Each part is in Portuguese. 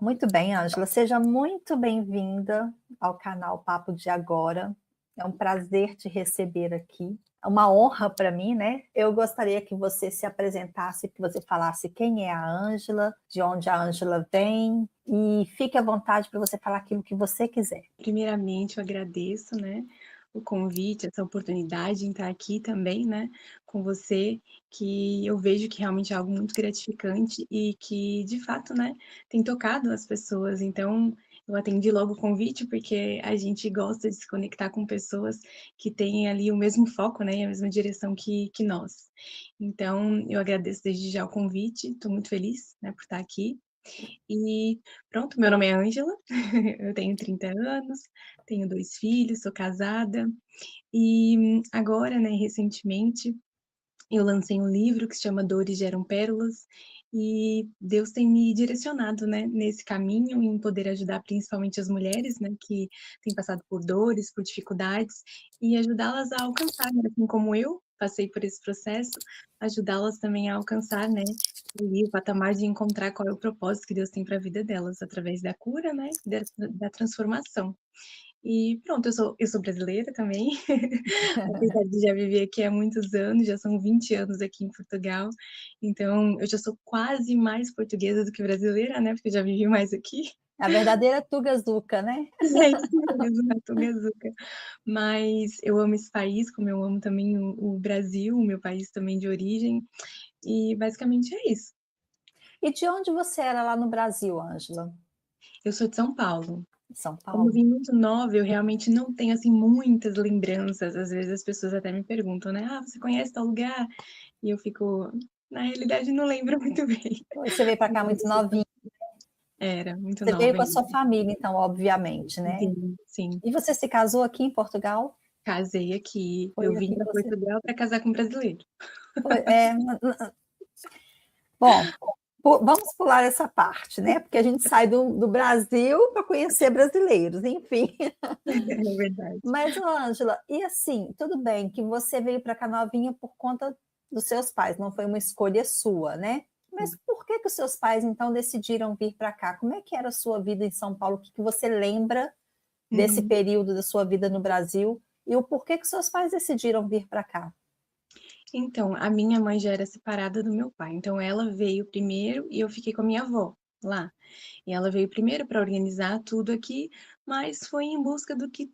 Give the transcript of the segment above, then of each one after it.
Muito bem, Ângela. Seja muito bem-vinda ao canal Papo de Agora. É um prazer te receber aqui. É uma honra para mim, né? Eu gostaria que você se apresentasse, que você falasse quem é a Ângela, de onde a Ângela vem, e fique à vontade para você falar aquilo que você quiser. Primeiramente, eu agradeço, né, o convite, essa oportunidade em estar aqui também, né, com você, que eu vejo que realmente é algo muito gratificante e que, de fato, né, tem tocado as pessoas. Então, eu atendi logo o convite, porque a gente gosta de se conectar com pessoas que têm ali o mesmo foco, né, e a mesma direção que nós. Então, eu agradeço desde já o convite, estou muito feliz, né, por estar aqui. E pronto, meu nome é Ângela, eu tenho 30 anos, tenho 2 filhos, sou casada e agora, né, recentemente, eu lancei um livro que se chama Dores Geram Pérolas, e Deus tem me direcionado, né, nesse caminho, em poder ajudar principalmente as mulheres, né, que têm passado por dores, por dificuldades, e ajudá-las a alcançar, né, assim como eu passei por esse processo, ajudá-las também a alcançar, né, ali o patamar de encontrar qual é o propósito que Deus tem para a vida delas, através da cura, né, da transformação. E pronto, eu sou brasileira também, apesar de já viver aqui há muitos anos, já são 20 anos aqui em Portugal, então eu já sou quase mais portuguesa do que brasileira, né, porque eu já vivi mais aqui. A verdadeira Tuga-Zuca, né? É isso mesmo, a Tuga. Mas eu amo esse país, como eu amo também o Brasil, o meu país também de origem, e basicamente é isso. E de onde você era lá no Brasil, Ângela? Eu sou de São Paulo. São Como eu Paulo? vim muito nova, eu realmente não tenho, assim, muitas lembranças, às vezes as pessoas até me perguntam, né: "Ah, você conhece tal lugar?" E eu fico, na realidade não lembro muito bem. Você veio para cá muito novinha. Era, muito Você veio nova com a ainda. sua família, então, obviamente, né? Sim, sim. E você se casou aqui em Portugal? Casei aqui, Foi eu vim aqui que pra você Portugal pra casar com brasileiro. foi, bom, vamos pular essa parte, né, porque a gente sai do Brasil para conhecer brasileiros, enfim. É verdade. Mas, ô Ângela, e assim, tudo bem que você veio para cá novinha por conta dos seus pais, não foi uma escolha sua, né, mas por que que os seus pais, então, decidiram vir para cá? Como é que era a sua vida em São Paulo? O que que você lembra desse Uhum. período da sua vida no Brasil e o porquê que seus pais decidiram vir para cá? Então, a minha mãe já era separada do meu pai, então ela veio primeiro e eu fiquei com a minha avó lá. E ela veio primeiro para organizar tudo aqui, mas foi em busca do que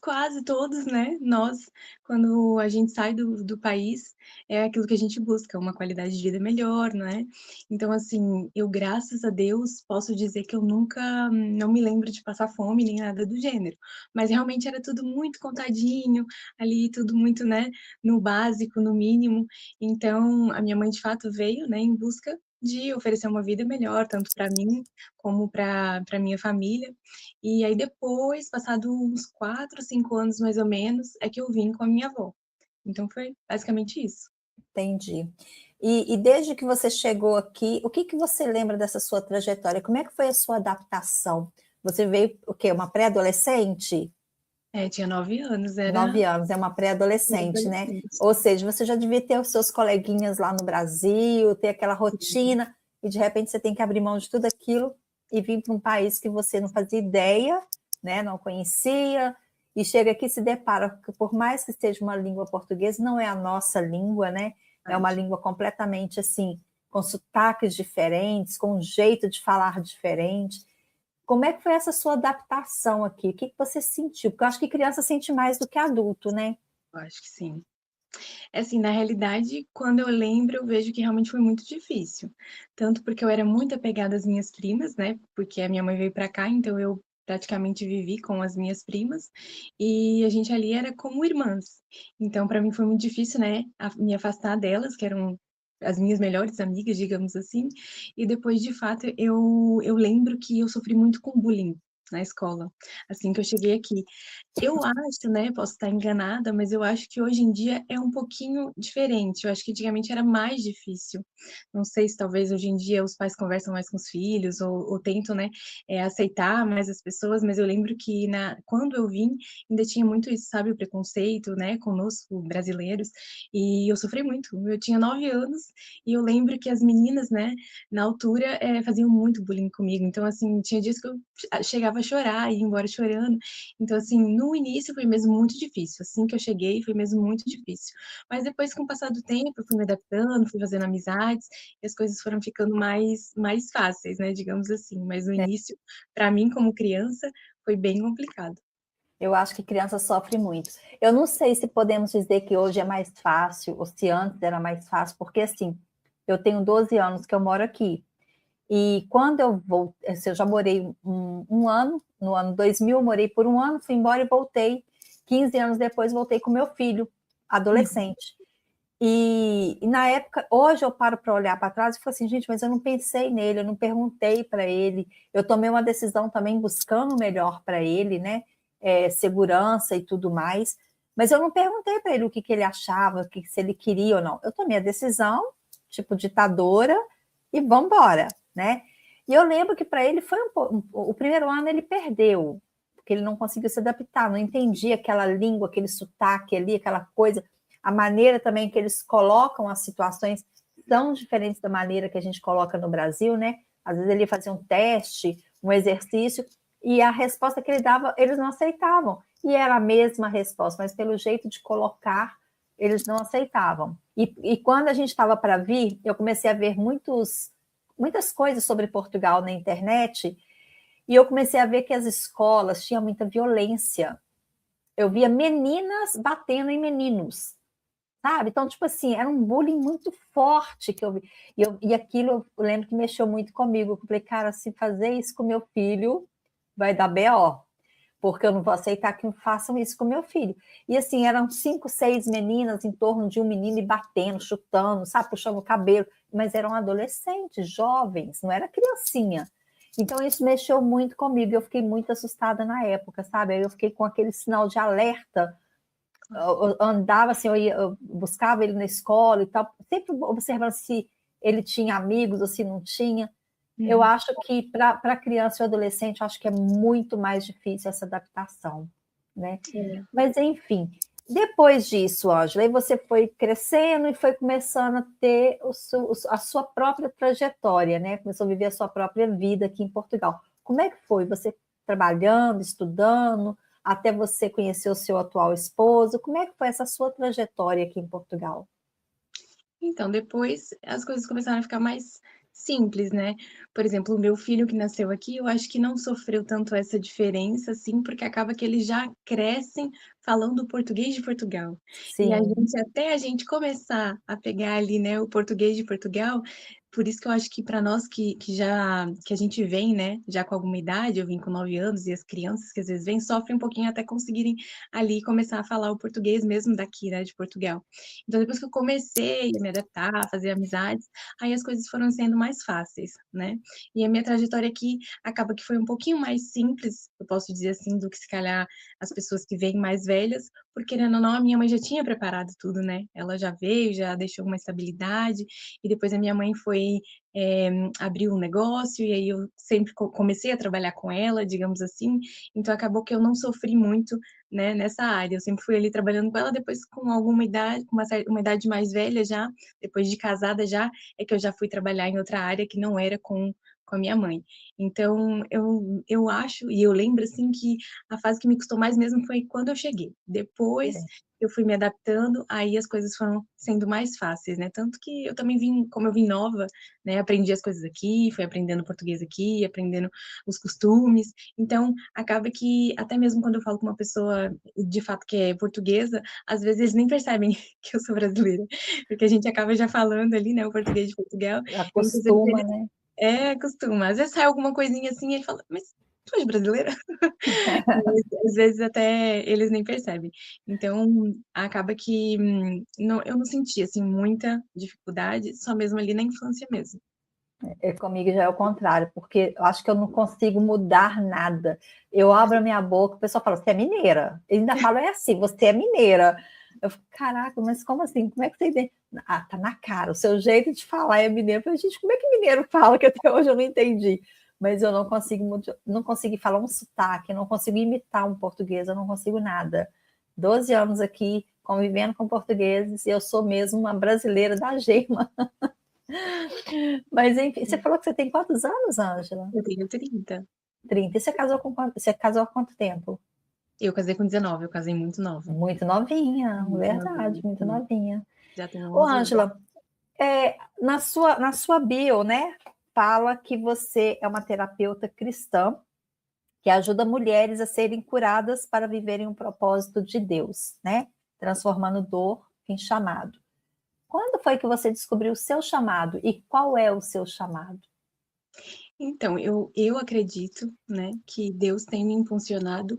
quase todos, né, nós, quando a gente sai do país, é aquilo que a gente busca, uma qualidade de vida melhor, né. Então, assim, eu, graças a Deus, posso dizer que eu nunca não me lembro de passar fome nem nada do gênero, mas realmente era tudo muito contadinho, ali tudo muito, né, no básico, no mínimo. Então, a minha mãe de fato veio, né, em busca de oferecer uma vida melhor, tanto para mim como para minha família. E aí depois, passado uns 4, 5 anos mais ou menos, é que eu vim com a minha avó. Então foi basicamente isso. Entendi. E desde que você chegou aqui, o que que você lembra dessa sua trajetória? Como é que foi a sua adaptação? Você veio o quê? Uma pré-adolescente? É, tinha 9 anos, era 9 anos, é uma pré-adolescente, né? adolescente. Ou seja, você já devia ter os seus coleguinhas lá no Brasil, ter aquela rotina, e de repente você tem que abrir mão de tudo aquilo e vir para um país que você não fazia ideia, né? Não conhecia, e chega aqui e se depara, que por mais que esteja uma língua portuguesa, não é a nossa língua, né? É uma Verdade. língua completamente assim, com sotaques diferentes, com um jeito de falar diferente. Como é que foi essa sua adaptação aqui? O que que você sentiu? Porque eu acho que criança sente mais do que adulto, né? Eu acho que sim. É assim, na realidade, quando eu lembro, eu vejo que realmente foi muito difícil. Tanto porque eu era muito apegada às minhas primas, né, porque a minha mãe veio pra cá, então eu praticamente vivi com as minhas primas, e a gente ali era como irmãs. Então pra mim foi muito difícil, né, me afastar delas, que eram as minhas melhores amigas, digamos assim, e depois de fato eu lembro que eu sofri muito com bullying. na escola, assim que eu cheguei aqui. Eu acho, né, posso estar enganada, mas eu acho que hoje em dia é um pouquinho diferente. Eu acho que antigamente era mais difícil. Não sei se talvez hoje em dia os pais conversam mais com os filhos ou tentam, né, aceitar mais as pessoas, mas eu lembro que quando eu vim, ainda tinha muito isso, sabe, o preconceito, né, conosco brasileiros, e eu sofri muito. Eu tinha 9 anos e eu lembro que as meninas, né, na altura, faziam muito bullying comigo. Então, assim, tinha dias que eu chegava a chorar, ia embora chorando. Então, assim, no início foi mesmo muito difícil. Assim que eu cheguei, foi mesmo muito difícil. Mas depois, com o passar do tempo, eu fui me adaptando, fui fazendo amizades e as coisas foram ficando mais fáceis, né, digamos assim. Mas no início, para mim, como criança, foi bem complicado. Eu acho que criança sofre muito. Eu não sei se podemos dizer que hoje é mais fácil, ou se antes era mais fácil, porque assim, eu tenho 12 anos que eu moro aqui. E quando eu voltei, eu já morei um ano, no ano 2000, eu morei por um ano, fui embora e voltei. 15 anos depois, voltei com meu filho, adolescente. E na época, hoje eu paro para olhar para trás e falo assim, gente, mas eu não pensei nele, eu não perguntei para ele, eu tomei uma decisão também buscando o melhor para ele, né? Segurança e tudo mais, mas eu não perguntei para ele o que, que ele achava, se ele queria ou não. Eu tomei a decisão, tipo ditadora, e vamos embora, né? E eu lembro que para ele foi o primeiro ano ele perdeu, porque ele não conseguiu se adaptar, não entendia aquela língua, aquele sotaque ali, aquela coisa, a maneira também que eles colocam as situações são diferentes da maneira que a gente coloca no Brasil, né? Às vezes ele fazia um teste, um exercício, e a resposta que ele dava, eles não aceitavam. E era a mesma resposta, mas pelo jeito de colocar, eles não aceitavam. E quando a gente estava para vir, eu comecei a ver muitas coisas sobre Portugal na internet, e eu comecei a ver que as escolas tinham muita violência. Eu via meninas batendo em meninos, sabe? Então, tipo assim, era um bullying muito forte que eu vi. E aquilo eu lembro que mexeu muito comigo. Eu falei, cara, se fazer isso com meu filho, vai dar BO, porque eu não vou aceitar que façam isso com meu filho. E assim, eram 5, 6 meninas em torno de um menino e batendo, chutando, sabe, puxando o cabelo, mas eram adolescentes, jovens, não era criancinha. Então isso mexeu muito comigo, eu fiquei muito assustada na época, sabe? Aí eu fiquei com aquele sinal de alerta, eu andava assim, eu buscava ele na escola e tal, sempre observando se ele tinha amigos ou se não tinha. Eu Uhum. acho que para criança e adolescente, eu acho que é muito mais difícil essa adaptação, né? É. Mas, enfim, depois disso, Ângela, aí você foi crescendo e foi começando a ter a sua própria trajetória, né? Começou a viver a sua própria vida aqui em Portugal. Como é que foi? Você trabalhando, estudando, até você conhecer o seu atual esposo? Como é que foi essa sua trajetória aqui em Portugal? Então, depois as coisas começaram a ficar mais simples, né. Por exemplo, o meu filho que nasceu aqui, eu acho que não sofreu tanto essa diferença, assim, porque acaba que eles já crescem falando o português de Portugal. E Sim, até a gente começar a pegar ali, né, o português de Portugal, por isso que eu acho que para nós que a gente vem, né, já com alguma idade, eu vim com 9 anos e as crianças que às vezes vêm, sofrem um pouquinho até conseguirem ali começar a falar o português mesmo daqui, né, de Portugal. Então, depois que eu comecei a me adaptar, a fazer amizades, aí as coisas foram sendo mais fáceis, né. E a minha trajetória aqui acaba que foi um pouquinho mais simples, eu posso dizer assim, do que se calhar as pessoas que vêm mais velhas, porque querendo ou não, a minha mãe já tinha preparado tudo, né. Ela já veio, já deixou uma estabilidade, e depois a minha mãe foi, abriu um negócio, e aí eu sempre comecei a trabalhar com ela, digamos assim, então acabou que eu não sofri muito, né, nessa área. Eu sempre fui ali trabalhando com ela, depois com alguma idade, com uma idade mais velha já, depois de casada já, é que eu já fui trabalhar em outra área que não era com a minha mãe. Então eu acho e eu lembro, assim, que a fase que me custou mais mesmo foi quando eu cheguei. Depois é. eu fui me adaptando, aí as coisas foram sendo mais fáceis, né. Tanto que eu também vim como eu vim nova, né, aprendi as coisas aqui, fui aprendendo português aqui, aprendendo os costumes, então acaba que até mesmo quando eu falo com uma pessoa de fato que é portuguesa, às vezes eles nem percebem que eu sou brasileira, porque a gente acaba já falando ali, né, o português de Portugal, e muitas vezes Acostuma, eles né? costuma. Às vezes sai alguma coisinha assim, e ele fala: "Mas tu és brasileira?" Mas às vezes até eles nem percebem. Então acaba que não eu não senti, assim, muita dificuldade, só mesmo ali na infância mesmo. Comigo já é o contrário, porque eu acho que eu não consigo mudar nada. Eu abro a minha boca, o pessoal fala, você é mineira. Ele ainda fala, é assim, você é mineira. Eu fico, caraca, mas como assim? Como é que você entende? Ah, tá na cara, o seu jeito de falar é mineiro. Eu falei, gente, como é que mineiro fala que até hoje eu não entendi? Mas eu não consigo falar um sotaque, não consigo imitar um português, eu não consigo nada. 12 anos aqui, convivendo com portugueses, e eu sou mesmo uma brasileira da gema. Mas enfim, você falou que você tem quantos anos, Ângela? Eu tenho 30. 30. E você casou há quanto tempo? Eu casei com 19, eu casei muito nova. Muito novinha, Muito verdade, novinha, muito sim. novinha. Já tenho Ô, 11 anos. Ângela, na sua bio, né, fala que você é uma terapeuta cristã que ajuda mulheres a serem curadas para viverem um propósito de Deus, né? Transformando dor em chamado. Quando foi que você descobriu o seu chamado e qual é o seu chamado? Então, eu acredito, né, que Deus tem me impulsionado,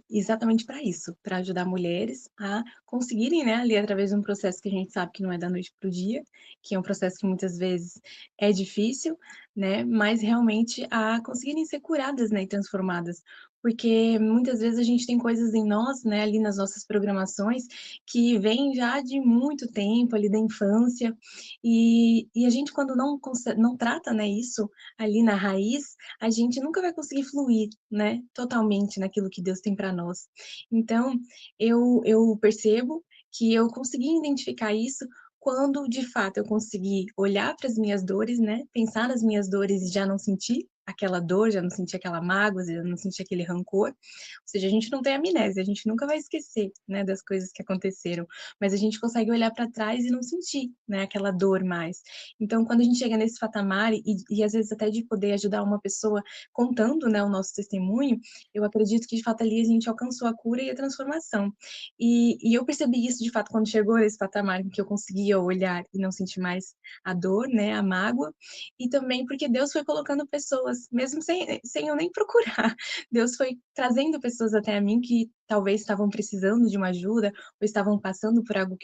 exatamente para isso, para ajudar mulheres a conseguirem, né, ali através de um processo que a gente sabe que não é da noite para o dia, que é um processo que muitas vezes é difícil, né, mas realmente a conseguirem ser curadas, né, e transformadas. Porque muitas vezes a gente tem coisas em nós, né, ali nas nossas programações, que vêm já de muito tempo, ali da infância, e a gente quando não trata, né, isso ali na raiz, a gente nunca vai conseguir fluir, né, totalmente naquilo que Deus tem para nós. Então, eu percebo que eu consegui identificar isso quando, de fato, eu consegui olhar para as minhas dores, né, pensar nas minhas dores e já não sentir aquela dor, já não sentir aquela mágoa, já não sentir aquele rancor. Ou seja, a gente não tem amnésia, a gente nunca vai esquecer, né, das coisas que aconteceram, mas a gente consegue olhar para trás e não sentir, né, aquela dor mais. Então, quando a gente chega nesse patamar e às vezes até de poder ajudar uma pessoa contando, né, o nosso testemunho, eu acredito que de fato ali a gente alcançou a cura e a transformação. E eu percebi isso de fato quando chegou nesse patamar em que eu conseguia olhar e não sentir mais a dor, né, a mágoa, e também porque Deus foi colocando pessoas, mesmo sem eu nem procurar, Deus foi trazendo pessoas até a mim que talvez estavam precisando de uma ajuda ou estavam passando por algo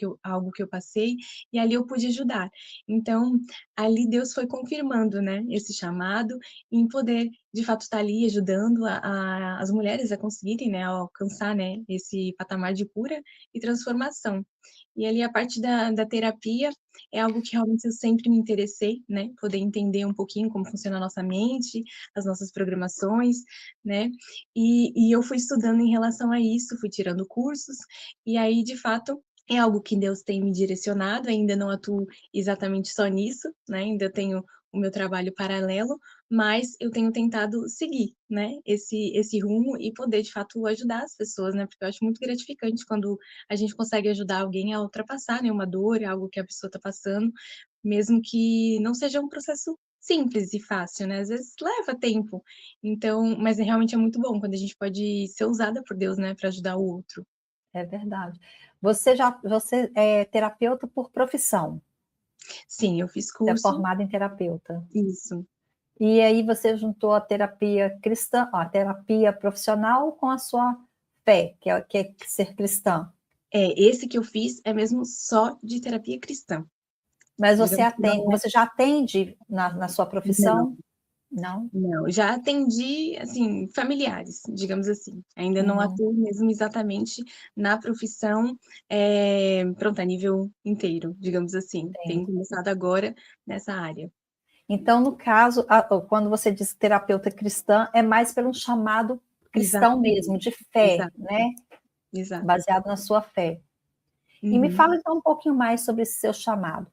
que eu passei, e ali eu pude ajudar. Então, ali Deus foi confirmando, né, esse chamado em poder, de fato, estar ali ajudando as mulheres a conseguirem, né, a alcançar, né, esse patamar de cura e transformação. E ali a parte da terapia é algo que realmente eu sempre me interessei, né, poder entender um pouquinho como funciona a nossa mente, as nossas programações, né, e eu fui estudando em relação a isso, fui tirando cursos, e aí, de fato, é algo que Deus tem me direcionado, ainda não atuo exatamente só nisso, né, ainda tenho o meu trabalho paralelo, mas eu tenho tentado seguir, né, esse rumo e poder de fato ajudar as pessoas, né, porque eu acho muito gratificante quando a gente consegue ajudar alguém a ultrapassar, né, uma dor, algo que a pessoa está passando, mesmo que não seja um processo simples e fácil, né, às vezes leva tempo, então mas realmente é muito bom quando a gente pode ser usada por Deus, né, para ajudar o outro. É verdade. Você é terapeuta por profissão, Sim, eu fiz você é curso. formada em terapeuta. Isso. E aí você juntou a terapia cristã, ó, a terapia profissional com a sua fé, que é ser cristã. Esse que eu fiz é mesmo só de terapia cristã, Mas digamos que não é. você já atende na sua Não, profissão? Não? não, já atendi, assim, familiares, digamos assim, ainda não Uhum, atuo mesmo exatamente na profissão, pronto, a nível inteiro, digamos assim, tenho entendi. começado agora nessa área. Então, no caso, quando você diz terapeuta cristã, é mais pelo chamado cristão mesmo, Exatamente, de fé, exato, né? exato. Baseado na sua fé. E me Uhum. fala então um pouquinho mais sobre esse seu chamado.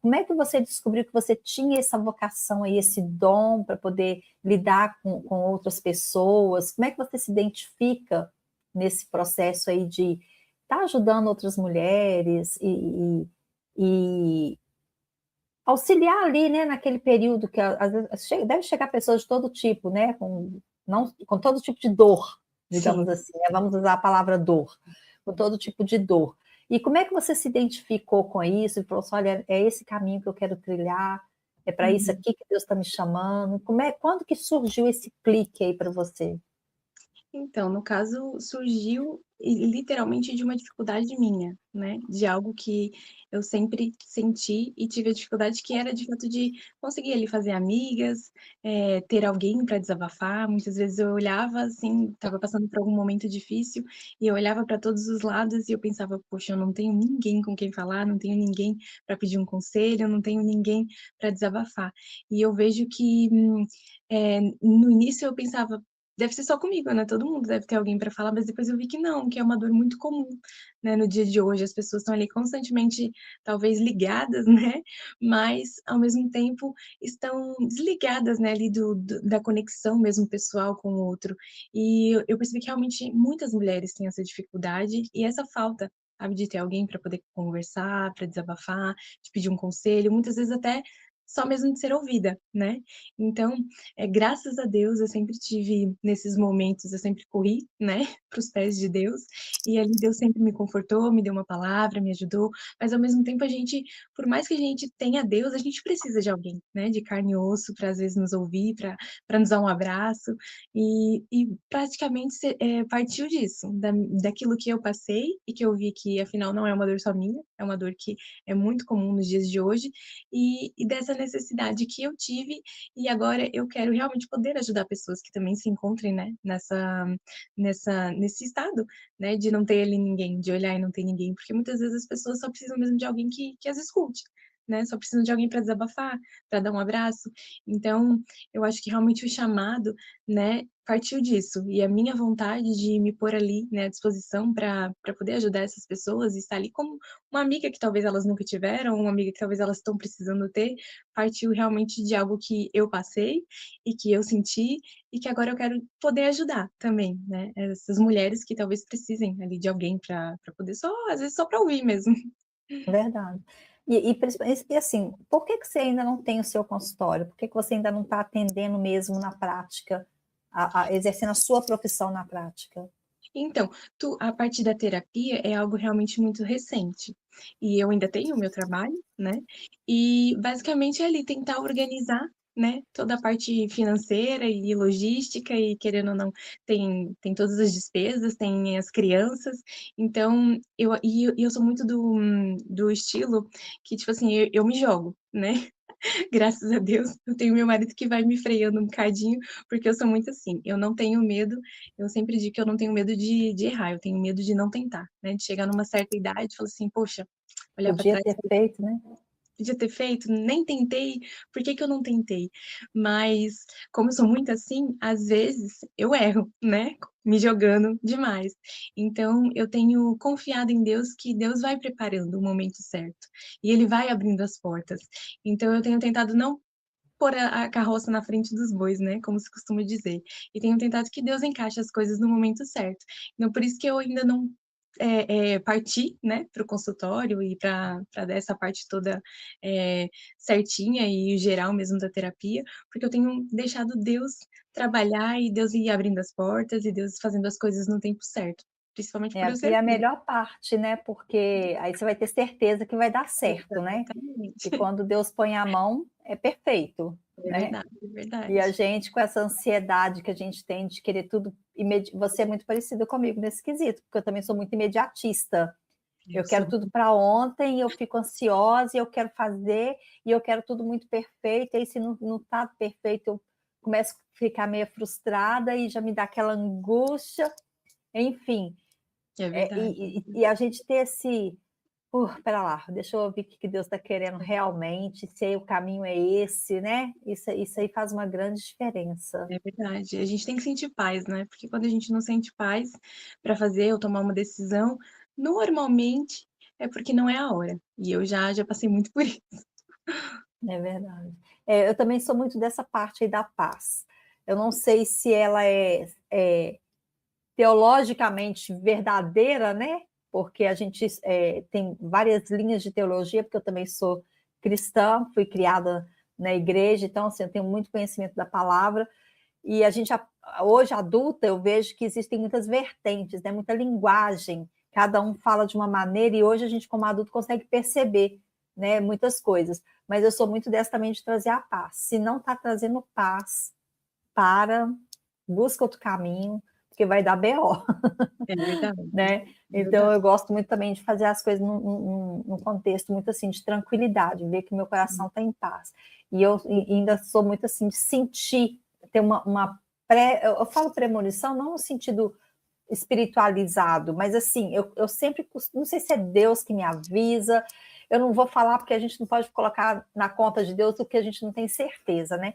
Como é que você descobriu que você tinha essa vocação aí, esse dom para poder lidar com outras pessoas? Como é que você se identifica nesse processo aí de estar ajudando outras mulheres e auxiliar ali, né, naquele período que às vezes deve chegar pessoas de todo tipo, né, não, com todo tipo de dor, digamos Sim. assim, né? Vamos usar a palavra dor, com todo tipo de dor. E como é que você se identificou com isso e falou assim, olha, é esse caminho que eu quero trilhar, é para isso Uhum. aqui que Deus está me chamando? Quando que surgiu esse clique aí para você? Então, no caso, surgiu literalmente de uma dificuldade minha, né, de algo que eu sempre senti e tive a dificuldade, que era de fato de conseguir ali fazer amigas, ter alguém para desabafar. Muitas vezes eu olhava, assim, estava passando por algum momento difícil, e eu olhava para todos os lados e eu pensava: "Poxa, eu não tenho ninguém com quem falar, não tenho ninguém para pedir um conselho, eu não tenho ninguém para desabafar". E eu vejo que, no início eu pensava: "Deve ser só comigo, né, todo mundo deve ter alguém para falar", mas depois eu vi que não, que é uma dor muito comum, né, no dia de hoje. As pessoas estão ali constantemente, talvez ligadas, né, mas ao mesmo tempo estão desligadas, né, ali da conexão mesmo pessoal com o outro. E eu percebi que realmente muitas mulheres têm essa dificuldade e essa falta, sabe, de ter alguém para poder conversar, para desabafar, de pedir um conselho, muitas vezes até só mesmo de ser ouvida, né. Então, graças a Deus eu sempre tive nesses momentos, eu sempre corri, né, para os pés de Deus, e ali Deus sempre me confortou, me deu uma palavra, me ajudou, mas ao mesmo tempo a gente, por mais que a gente tenha Deus, a gente precisa de alguém, né, de carne e osso para às vezes nos ouvir, para nos dar um abraço, e praticamente partiu disso, daquilo que eu passei e que eu vi que afinal não é uma dor só minha, é uma dor que é muito comum nos dias de hoje, e dessa necessidade que eu tive, e agora eu quero realmente poder ajudar pessoas que também se encontrem, né, nesse estado, né, de não ter ali ninguém, de olhar e não ter ninguém, porque muitas vezes as pessoas só precisam mesmo de alguém que as escute, né, só precisam de alguém para desabafar, para dar um abraço. Então, eu acho que realmente o chamado, né, partiu disso, e a minha vontade de me pôr ali, né, à disposição para poder ajudar essas pessoas e estar ali como uma amiga que talvez elas nunca tiveram, uma amiga que talvez elas estão precisando ter, partiu realmente de algo que eu passei e que eu senti, e que agora eu quero poder ajudar também, né, essas mulheres que talvez precisem ali de alguém para poder só às vezes só para ouvir mesmo. Verdade. E assim, por que que você ainda não tem o seu consultório? Por que que você ainda não está atendendo mesmo na prática, exercendo a sua profissão na prática? Então, a parte da terapia é algo realmente muito recente, e eu ainda tenho o meu trabalho, né, e basicamente é ali tentar organizar, né, toda a parte financeira e logística e querendo ou não, tem todas as despesas, tem as crianças, então eu sou muito do estilo que, tipo assim, eu me jogo, né. Graças a Deus, eu tenho meu marido que vai me freando um bocadinho, porque eu sou muito assim, eu não tenho medo, eu sempre digo que eu não tenho medo de errar, eu tenho medo de não tentar, né, de chegar numa certa idade e falar assim: "Poxa, olhar para Podia trás, ter feito, né? podia ter feito, nem tentei, por que que eu não tentei?". Mas, como eu sou muito assim, às vezes eu erro, né, me jogando demais. Então eu tenho confiado em Deus, que Deus vai preparando o momento certo, e Ele vai abrindo as portas. Então eu tenho tentado não pôr a carroça na frente dos bois, né, como se costuma dizer. E tenho tentado que Deus encaixe as coisas no momento certo. Então por isso que eu ainda não, parti, né, para o consultório e para dar essa parte toda, certinha e geral mesmo da terapia, porque eu tenho deixado Deus trabalhar e Deus ir abrindo as portas e Deus fazendo as coisas no tempo certo, principalmente por eu E ser a filha. melhor parte, né, porque aí você vai ter certeza que vai dar certo, né, Exatamente. e quando Deus põe a mão, é perfeito, É né. verdade, é E a verdade. gente com essa ansiedade que a gente tem de querer tudo você é muito parecida comigo nesse quesito, porque eu também sou muito imediatista. Eu Eu quero sou. tudo para ontem, eu fico ansiosa e eu quero fazer, e eu quero tudo muito perfeito, e aí se não tá perfeito, eu começo a ficar meio frustrada e já me dá aquela angústia, enfim. É verdade. E a gente ter esse: espera lá, deixa eu ouvir o que que Deus está querendo realmente, se aí o caminho é esse, né, isso aí faz uma grande diferença. É verdade. A gente tem que sentir paz, né, porque quando a gente não sente paz para fazer ou tomar uma decisão, normalmente é porque não é a hora. E eu já passei muito por isso. É verdade. Eu também sou muito dessa parte aí da paz. Eu não sei se ela é teologicamente verdadeira, né, porque a gente, tem várias linhas de teologia, porque eu também sou cristã, fui criada na igreja, então, assim, eu tenho muito conhecimento da palavra, e a gente hoje adulta, eu vejo que existem muitas vertentes, né, muita linguagem, cada um fala de uma maneira, e hoje a gente como adulto consegue perceber, né, muitas coisas, mas eu sou muito dessa também de trazer a paz. Se não está trazendo paz, para, busca outro caminho, porque vai dar BO, É verdade, né? é Então verdade. eu gosto muito também de fazer as coisas num contexto muito assim de tranquilidade, ver que meu coração Sim, está em paz. E eu ainda sou muito assim de sentir, ter uma pré, eu falo premonição não no sentido espiritualizado, mas assim, eu sempre, não sei se é Deus que me avisa, eu não vou falar porque a gente não pode colocar na conta de Deus o que a gente não tem certeza, né?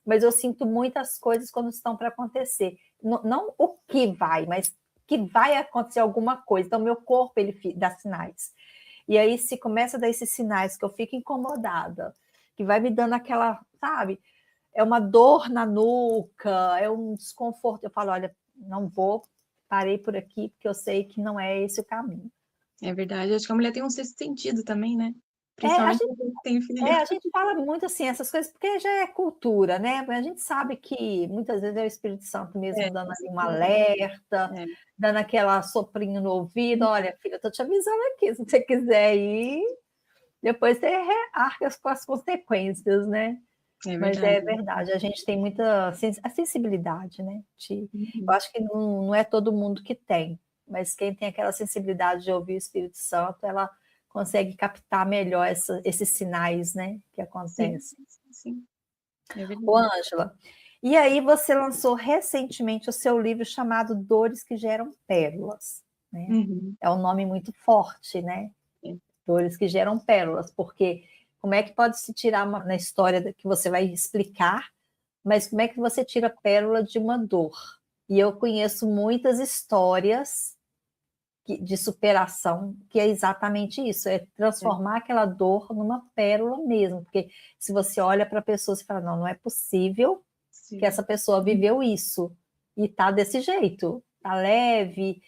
Mas eu sinto muitas coisas quando estão para acontecer. Não, não o que vai, mas que vai acontecer alguma coisa. Então, meu corpo, ele dá sinais. E aí, se começa a dar esses sinais que eu fico incomodada, que vai me dando aquela, sabe? É uma dor na nuca, é um desconforto. Eu falo, olha, não vou, parei por aqui, porque eu sei que não é esse o caminho. é verdade. Acho que a mulher tem um sexto sentido também, né, É, a principalmente gente, quando tem filho. a gente fala muito assim, essas coisas, porque já é cultura, né? A gente sabe que muitas vezes é o Espírito Santo É, mesmo dando com ali um certeza. alerta, É. dando aquela soprinho no ouvido, olha, filha, eu tô te avisando aqui, se você quiser ir, depois você arca com as consequências, né? É Mas é verdade. verdade, a gente tem muita a sensibilidade, né? Eu Uhum. acho que não é todo mundo que tem, mas quem tem aquela sensibilidade de ouvir o Espírito Santo, ela consegue captar melhor esses sinais, né, que Sim, acontecem. sim, sim. É Ô, verdade. Ângela, e aí você lançou recentemente o seu livro chamado Dores que Geram Pérolas, né? Uhum. É um nome muito forte, né? É. Dores que geram pérolas, porque como é que pode se tirar na história que você vai explicar, mas como é que você tira pérola de uma dor? E eu conheço muitas histórias de superação que é exatamente isso, é É. transformar aquela dor numa pérola mesmo, porque se você olha para a pessoa e fala, não, não é possível que Sim. essa pessoa viveu isso e tá desse jeito, tá leve,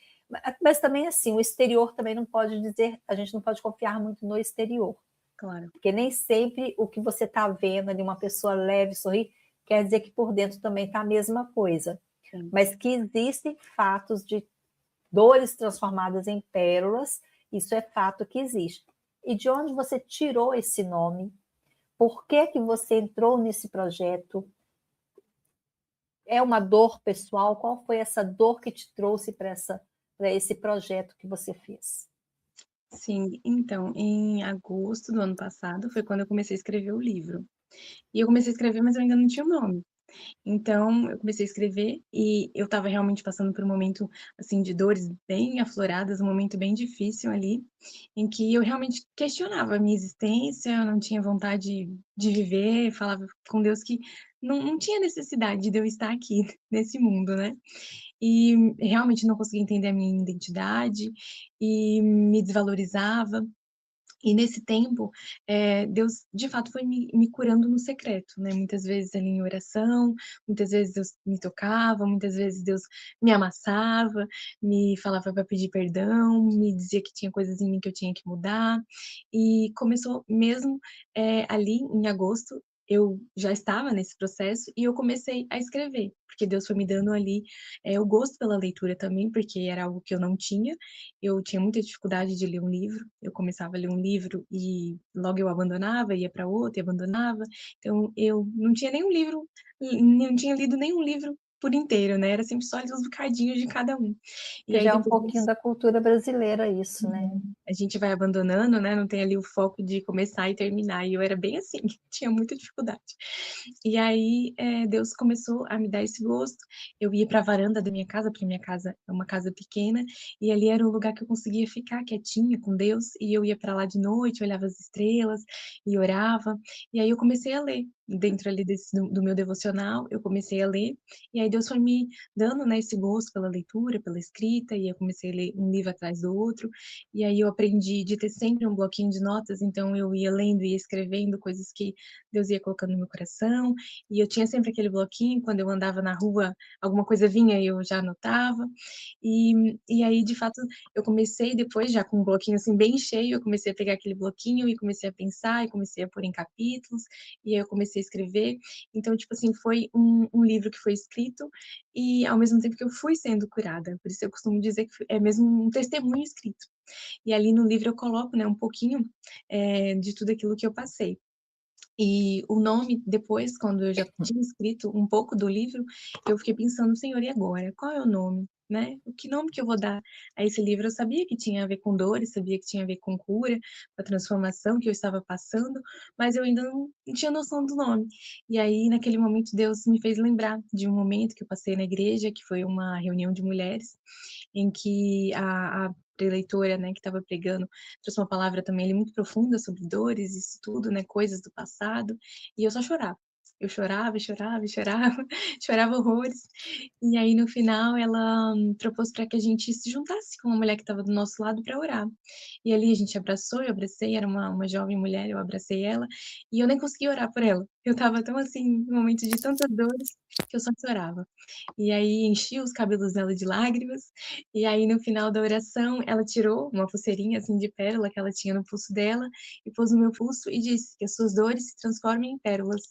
mas também assim, o exterior também não pode dizer, a gente não pode confiar muito no exterior, Claro. porque nem sempre o que você está vendo ali, uma pessoa leve, sorrir, quer dizer que por dentro também está a mesma coisa. Sim. Mas que existem fatos de dores transformadas em pérolas, isso é fato que existe. E de onde você tirou esse nome? Por que que você entrou nesse projeto? É uma dor pessoal? Qual foi essa dor que te trouxe para esse projeto que você fez? Sim, então, em agosto do ano passado foi quando eu comecei a escrever o livro. E eu comecei a escrever, mas eu ainda não tinha o nome. Então, eu comecei a escrever e eu estava realmente passando por um momento, assim, de dores bem afloradas, um momento bem difícil ali, em que eu realmente questionava a minha existência, eu não tinha vontade de viver, falava com Deus que não tinha necessidade de eu estar aqui nesse mundo, né. E realmente não conseguia entender a minha identidade e me desvalorizava. E nesse tempo, Deus de fato foi me curando no secreto, né, muitas vezes ali em oração, muitas vezes Deus me tocava, muitas vezes Deus me amassava, me falava para pedir perdão, me dizia que tinha coisas em mim que eu tinha que mudar, e começou mesmo, ali em agosto, eu já estava nesse processo e eu comecei a escrever, porque Deus foi me dando ali, o gosto pela leitura também, porque era algo que eu tinha muita dificuldade de ler um livro, eu começava a ler um livro e logo eu abandonava, ia para outro e abandonava, então eu não tinha nenhum livro, não tinha lido nenhum livro por inteiro, né, era sempre só ali uns bocadinhos de cada um. E Que aí já é um depois pouquinho da cultura brasileira isso, né? a gente vai abandonando, né, não tem ali o foco de começar e terminar, e eu era bem assim, tinha muita dificuldade. E aí, Deus começou a me dar esse gosto, eu ia para a varanda da minha casa, porque minha casa é uma casa pequena, e ali era um lugar que eu conseguia ficar quietinha com Deus, e eu ia para lá de noite, olhava as estrelas e orava, e aí eu comecei a ler, dentro ali do meu devocional, eu comecei a ler, e aí Deus foi me dando, né, esse gosto pela leitura, pela escrita, e eu comecei a ler um livro atrás do outro, e aí eu aprendi de ter sempre um bloquinho de notas, então eu ia lendo e escrevendo coisas que Deus ia colocando no meu coração, e eu tinha sempre aquele bloquinho, quando eu andava na rua, alguma coisa vinha e eu já anotava. E aí, de fato, eu comecei depois, já com um bloquinho assim bem cheio, eu comecei a pegar aquele bloquinho e comecei a pensar, e comecei a pôr em capítulos, e aí eu comecei a escrever. Então, tipo assim, foi um livro que foi escrito e ao mesmo tempo que eu fui sendo curada. Por isso eu costumo dizer que é mesmo um testemunho escrito. E ali no livro eu coloco, né, um pouquinho, de tudo aquilo que eu passei. E o nome, depois, quando eu já tinha escrito um pouco do livro, eu fiquei pensando, Senhor, e agora? Qual é o nome, né? O que nome que eu vou dar a esse livro? Eu sabia que tinha a ver com dores, sabia que tinha a ver com cura, com a transformação que eu estava passando, mas eu ainda não tinha noção do nome. E aí, naquele momento, Deus me fez lembrar de um momento que eu passei na igreja, que foi uma reunião de mulheres, em que a preleitora, né, que estava pregando, trouxe uma palavra também ali muito profunda sobre dores, isso tudo, né, coisas do passado, e eu só chorava. Eu chorava, chorava, chorava, chorava horrores. E aí, no final, ela propôs para que a gente se juntasse com uma mulher que estava do nosso lado para orar. E ali a gente abraçou, eu abracei, era uma jovem mulher, eu abracei ela, e eu nem consegui orar por ela. Eu estava tão assim, num momento de tantas dores, que eu só chorava. E aí enchi os cabelos dela de lágrimas, e aí no final da oração ela tirou uma pulseirinha assim de pérola que ela tinha no pulso dela e pôs no meu pulso e disse que as suas dores se transformem em pérolas.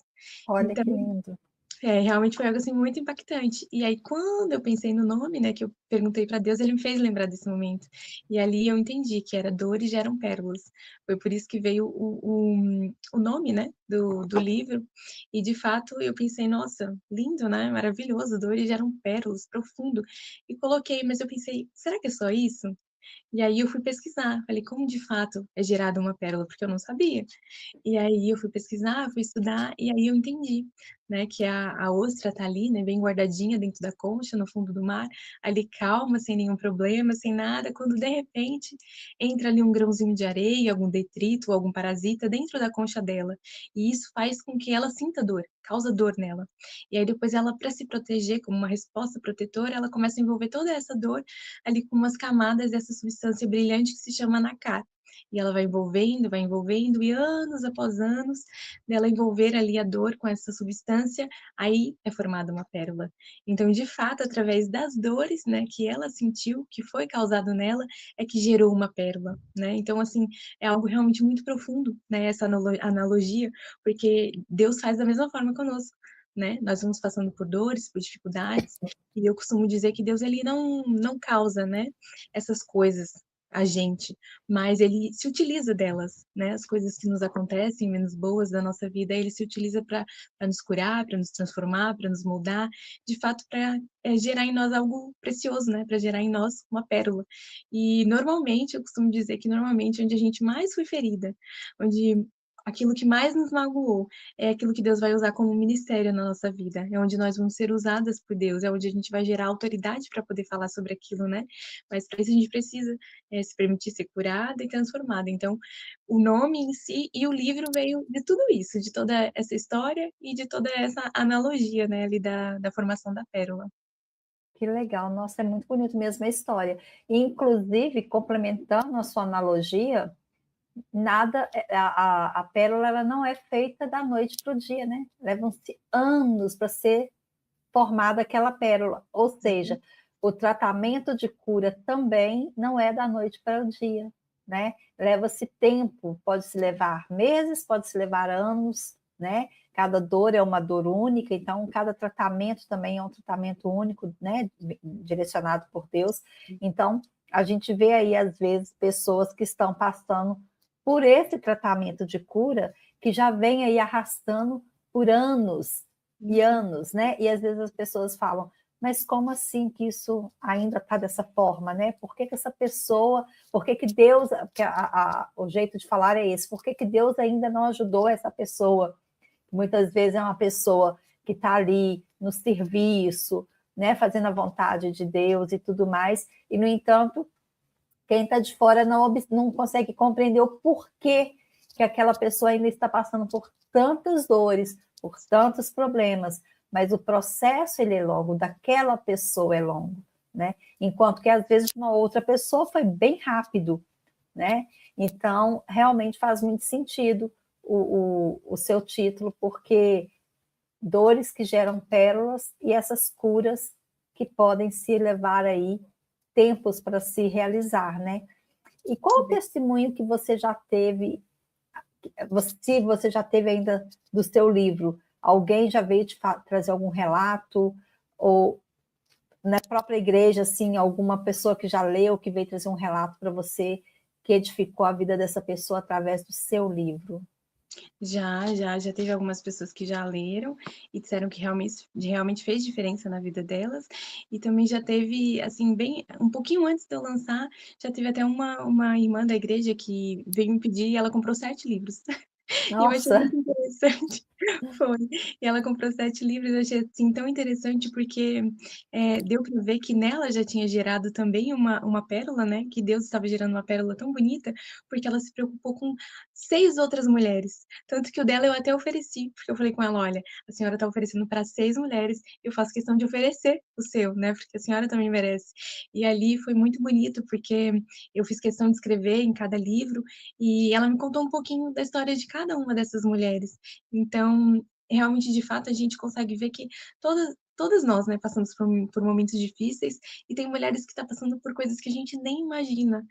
Olha Então que lindo. realmente foi algo, assim, muito impactante. E aí quando eu pensei no nome, né, que eu perguntei para Deus, ele me fez lembrar desse momento. E ali eu entendi que era dores geram pérolas. Foi por isso que veio o nome, né, do livro. E de fato eu pensei: "Nossa, lindo, né, maravilhoso, dores geram pérolas, profundo". E coloquei, mas eu pensei: "Será que é só isso?". E aí eu fui pesquisar, falei: "Como de fato é gerada uma pérola?", porque eu não sabia. E aí eu fui pesquisar, fui estudar, e aí eu entendi, né, que a ostra está ali, né, bem guardadinha dentro da concha, no fundo do mar, ali calma, sem nenhum problema, sem nada, quando de repente entra ali um grãozinho de areia, algum detrito, algum parasita dentro da concha dela. E isso faz com que ela sinta dor, causa dor nela. E aí depois ela, para se proteger, como uma resposta protetora, ela começa a envolver toda essa dor ali com umas camadas dessa substância brilhante que se chama nacre. E ela vai envolvendo, e anos após anos dela envolver ali a dor com essa substância, aí é formada uma pérola. Então, de fato, através das dores, né, que ela sentiu, que foi causado nela, é que gerou uma pérola, né. Então, assim, é algo realmente muito profundo, né, essa analogia, porque Deus faz da mesma forma conosco, né. Nós vamos passando por dores, por dificuldades, e eu costumo dizer que Deus ele não causa, né, essas coisas a gente, mas ele se utiliza delas, né, as coisas que nos acontecem menos boas da nossa vida, ele se utiliza para nos curar, para nos transformar, para nos moldar, de fato para gerar em nós algo precioso, né, para gerar em nós uma pérola. E normalmente, eu costumo dizer que normalmente onde a gente mais foi ferida, onde aquilo que mais nos magoou, é aquilo que Deus vai usar como ministério na nossa vida, é onde nós vamos ser usadas por Deus, é onde a gente vai gerar autoridade para poder falar sobre aquilo, né. Mas para isso a gente precisa se permitir ser curada e transformada. Então, o nome em si e o livro veio de tudo isso, de toda essa história e de toda essa analogia, né, ali da formação da pérola. Que legal, nossa, é muito bonito mesmo a história. Inclusive, complementando a sua analogia, nada, a pérola ela não é feita da noite para o dia, né? Levam-se anos para ser formada aquela pérola. Ou seja, o tratamento de cura também não é da noite para o dia, né? Leva-se tempo, pode se levar meses, pode se levar anos, né? Cada dor é uma dor única, então cada tratamento também é um tratamento único, né? Direcionado por Deus. Então, a gente vê aí, às vezes, pessoas que estão passando por esse tratamento de cura, que já vem aí arrastando por anos e anos, né? E às vezes as pessoas falam, mas como assim que isso ainda está dessa forma, né? Por que essa pessoa, por que Deus, porque o jeito de falar é esse, por que Deus ainda não ajudou essa pessoa? Muitas vezes é uma pessoa que está ali no serviço, né? Fazendo a vontade de Deus e tudo mais, e no entanto, quem está de fora não consegue compreender o porquê que aquela pessoa ainda está passando por tantas dores, por tantos problemas, mas o processo ele é longo, daquela pessoa é longo, né? Enquanto que às vezes uma outra pessoa foi bem rápido, né? Então, realmente faz muito sentido o seu título, porque dores que geram pérolas e essas curas que podem se levar aí tempos para se realizar, né? E qual o testemunho que você já teve, se você já teve ainda do seu livro? Alguém já veio te trazer algum relato? Ou na própria igreja, assim, alguma pessoa que já leu, que veio trazer um relato para você, que edificou a vida dessa pessoa através do seu livro? Já teve algumas pessoas que já leram e disseram que realmente fez diferença na vida delas. E também já teve, assim, bem um pouquinho antes de eu lançar, já teve até uma irmã da igreja que veio me pedir e ela comprou 7 livros. E eu achei Nossa, muito interessante. Foi. E ela comprou 7 livros, eu achei, assim, tão interessante, porque, deu para ver que nela já tinha gerado também uma pérola, né, que Deus estava gerando uma pérola tão bonita, porque ela se preocupou com 6 outras mulheres. Tanto que o dela eu até ofereci, porque eu falei com ela: "Olha, a senhora está oferecendo para 6 mulheres, eu faço questão de oferecer o seu, né, porque a senhora também merece". E ali foi muito bonito, porque eu fiz questão de escrever em cada livro, e ela me contou um pouquinho da história de cada uma dessas mulheres. Então, realmente, de fato, a gente consegue ver que todas nós, né, passamos por momentos difíceis, e tem mulheres que tá passando por coisas que a gente nem imagina.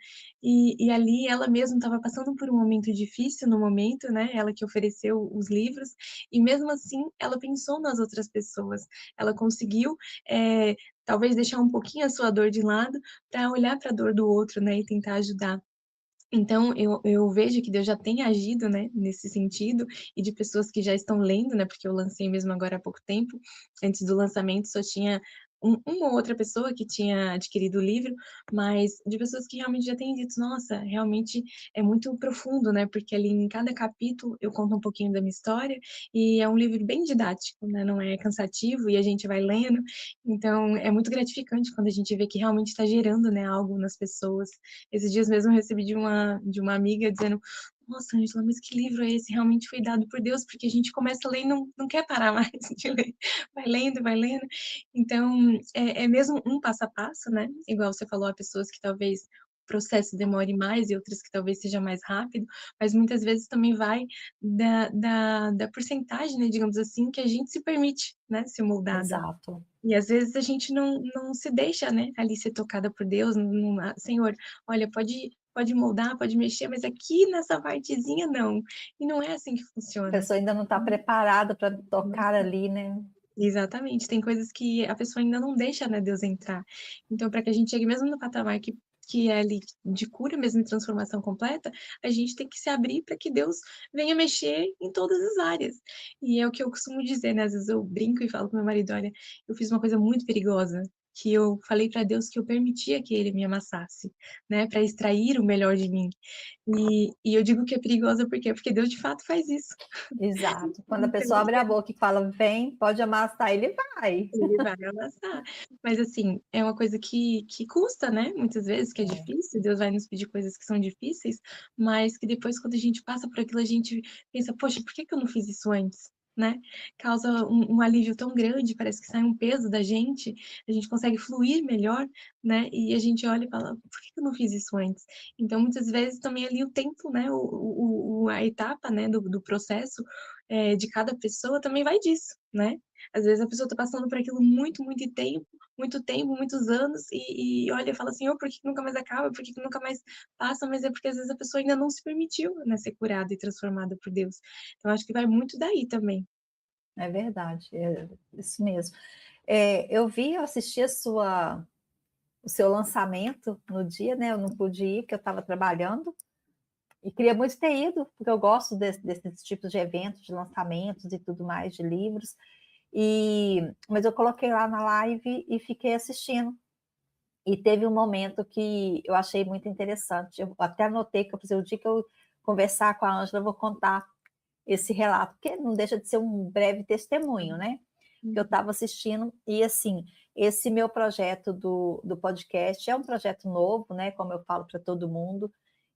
E ali ela mesma estava passando por um momento difícil no momento, né, ela que ofereceu os livros, e mesmo assim ela pensou nas outras pessoas. Ela conseguiu, talvez deixar um pouquinho a sua dor de lado, para olhar para a dor do outro, né, e tentar ajudar. Então eu vejo que Deus já tem agido, né, nesse sentido, e de pessoas que já estão lendo, né, porque eu lancei mesmo agora há pouco tempo. Antes do lançamento só tinha uma ou outra pessoa que tinha adquirido o livro, mas de pessoas que realmente já têm dito: "Nossa, realmente é muito profundo", né, porque ali em cada capítulo eu conto um pouquinho da minha história, e é um livro bem didático, né, não é cansativo e a gente vai lendo, então é muito gratificante quando a gente vê que realmente está gerando, né, algo nas pessoas. Esses dias mesmo eu recebi de uma amiga dizendo: "Nossa, Ângela, mas que livro é esse? Realmente foi dado por Deus", porque a gente começa a ler e não quer parar mais de ler. Vai lendo, vai lendo. Então, é mesmo um passo a passo, né, igual você falou, há pessoas que talvez o processo demore mais e outras que talvez seja mais rápido, mas muitas vezes também vai da porcentagem, né, digamos assim, que a gente se permite, né, ser moldada. exato, E às vezes a gente não se deixa, né, ali ser tocada por Deus, Senhor, olha, pode moldar, pode mexer, mas aqui nessa partezinha não". E não é assim que a funciona. pessoa ainda não está preparada para tocar ali, né. Exatamente, tem coisas que a pessoa ainda não deixa, né, Deus entrar. Então, para que a gente chegue mesmo no patamar que é ali de cura mesmo e transformação completa, a gente tem que se abrir para que Deus venha mexer em todas as áreas. E é o que eu costumo dizer, né, às vezes eu brinco e falo com meu marido: "Olha, eu fiz uma coisa muito perigosa, que eu falei para Deus que eu permitia que ele me amassasse, né, para extrair o melhor de mim". E eu digo que é perigosa por quê? Porque Deus de fato faz isso. Exato. Quando a Então pessoa abre a boca e fala: "Vem, pode amassar", ele vai. ele vai amassar. Mas, assim, é uma coisa que custa, né, muitas vezes, que é É, difícil, Deus vai nos pedir coisas que são difíceis, mas que depois quando a gente passa por aquilo, a gente pensa: "Poxa, por que que eu não fiz isso antes?", né. Causa um alívio tão grande, parece que sai um peso da gente, a gente consegue fluir melhor, né, e a gente olha e fala: "Por que que eu não fiz isso antes?". Então, muitas vezes, também ali o tempo, né, a etapa, né, do processo, de cada pessoa também vai disso, né. Às vezes a pessoa está passando por aquilo muito tempo, muitos anos, e olha e fala: assim: "Oh, por que que nunca mais acaba? Por que que nunca mais passa?". Mas é porque às vezes a pessoa ainda não se permitiu, né, ser curada e transformada por Deus. Então acho que vai muito daí também. é verdade, é isso mesmo. Eu assisti o seu lançamento no dia, né, eu não pude ir, porque eu estava trabalhando, e queria muito ter ido, porque eu gosto desses tipos de eventos, de lançamentos e tudo mais, de livros, mas eu coloquei lá na live e fiquei assistindo. E teve um momento que eu achei muito interessante, eu até anotei que eu falei: "O dia que eu conversar com a Ângela, eu vou contar esse relato", porque não deixa de ser um breve testemunho, né, que eu Uhum. estava assistindo e, assim, esse meu projeto do podcast é um projeto novo, né, como eu falo para todo mundo,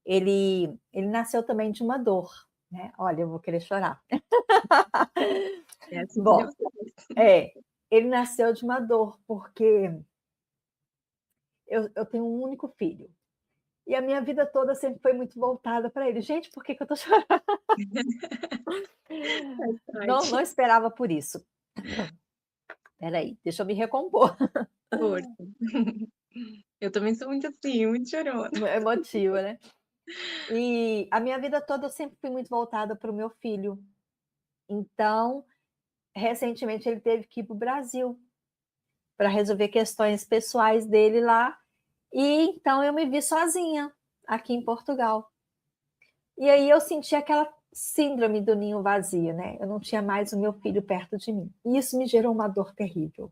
ele nasceu também de uma dor, né. Olha, eu vou querer chorar. É assim que Bom, Deus faz. ele nasceu de uma dor, porque eu tenho um único filho, e a minha vida toda sempre foi muito voltada para ele. Gente, por que que eu estou chorando? Faz Não parte. esperava por isso. Espera aí, deixa eu me recompor. Força. Eu também sou muito assim, muito chorona. Emotiva, né. E a minha vida toda eu sempre fui muito voltada para o meu filho. Então, recentemente ele teve que ir para o Brasil, para resolver questões pessoais dele lá, e então eu me vi sozinha aqui em Portugal. E aí eu senti aquela síndrome do ninho vazio, né? Eu não tinha mais o meu filho perto de mim. E isso me gerou uma dor terrível.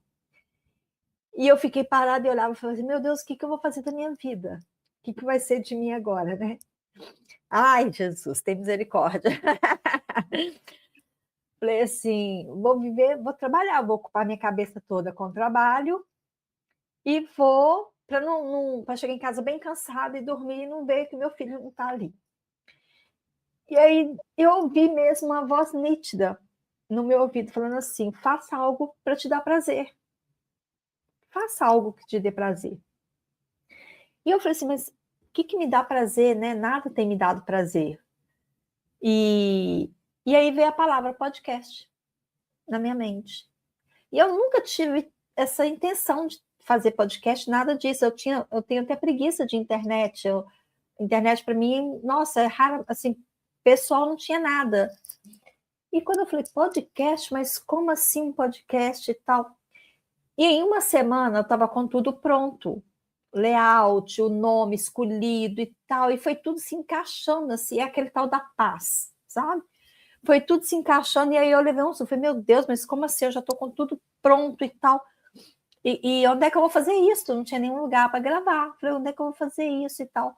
E eu fiquei parada e olhava e falava assim, meu Deus, o que eu vou fazer da minha vida? O que vai ser de mim agora, né? Ai, Jesus, tem misericórdia. Falei assim, vou viver, vou trabalhar, vou ocupar minha cabeça toda com o trabalho e vou para chegar em casa bem cansada e dormir e não ver que meu filho não está ali. E aí eu ouvi mesmo uma voz nítida no meu ouvido falando assim, faça algo para te dar prazer. Faça algo que te dê prazer. E eu falei assim, mas o que me dá prazer, né? Nada tem me dado prazer. E aí veio a palavra podcast na minha mente. E eu nunca tive essa intenção de fazer podcast, nada disso. Eu tenho até preguiça de internet. Internet para mim, nossa, é raro, assim, pessoal não tinha nada. E quando eu falei podcast, mas como assim um podcast e tal? E em uma semana eu estava com tudo pronto. Layout, o nome escolhido e tal, e foi tudo se encaixando, assim, é aquele tal da paz, sabe? Foi tudo se encaixando, e aí eu levei um susto, falei, meu Deus, mas como assim? Eu já estou com tudo pronto e tal. E onde é que eu vou fazer isso? Não tinha nenhum lugar para gravar. Falei, onde é que eu vou fazer isso e tal?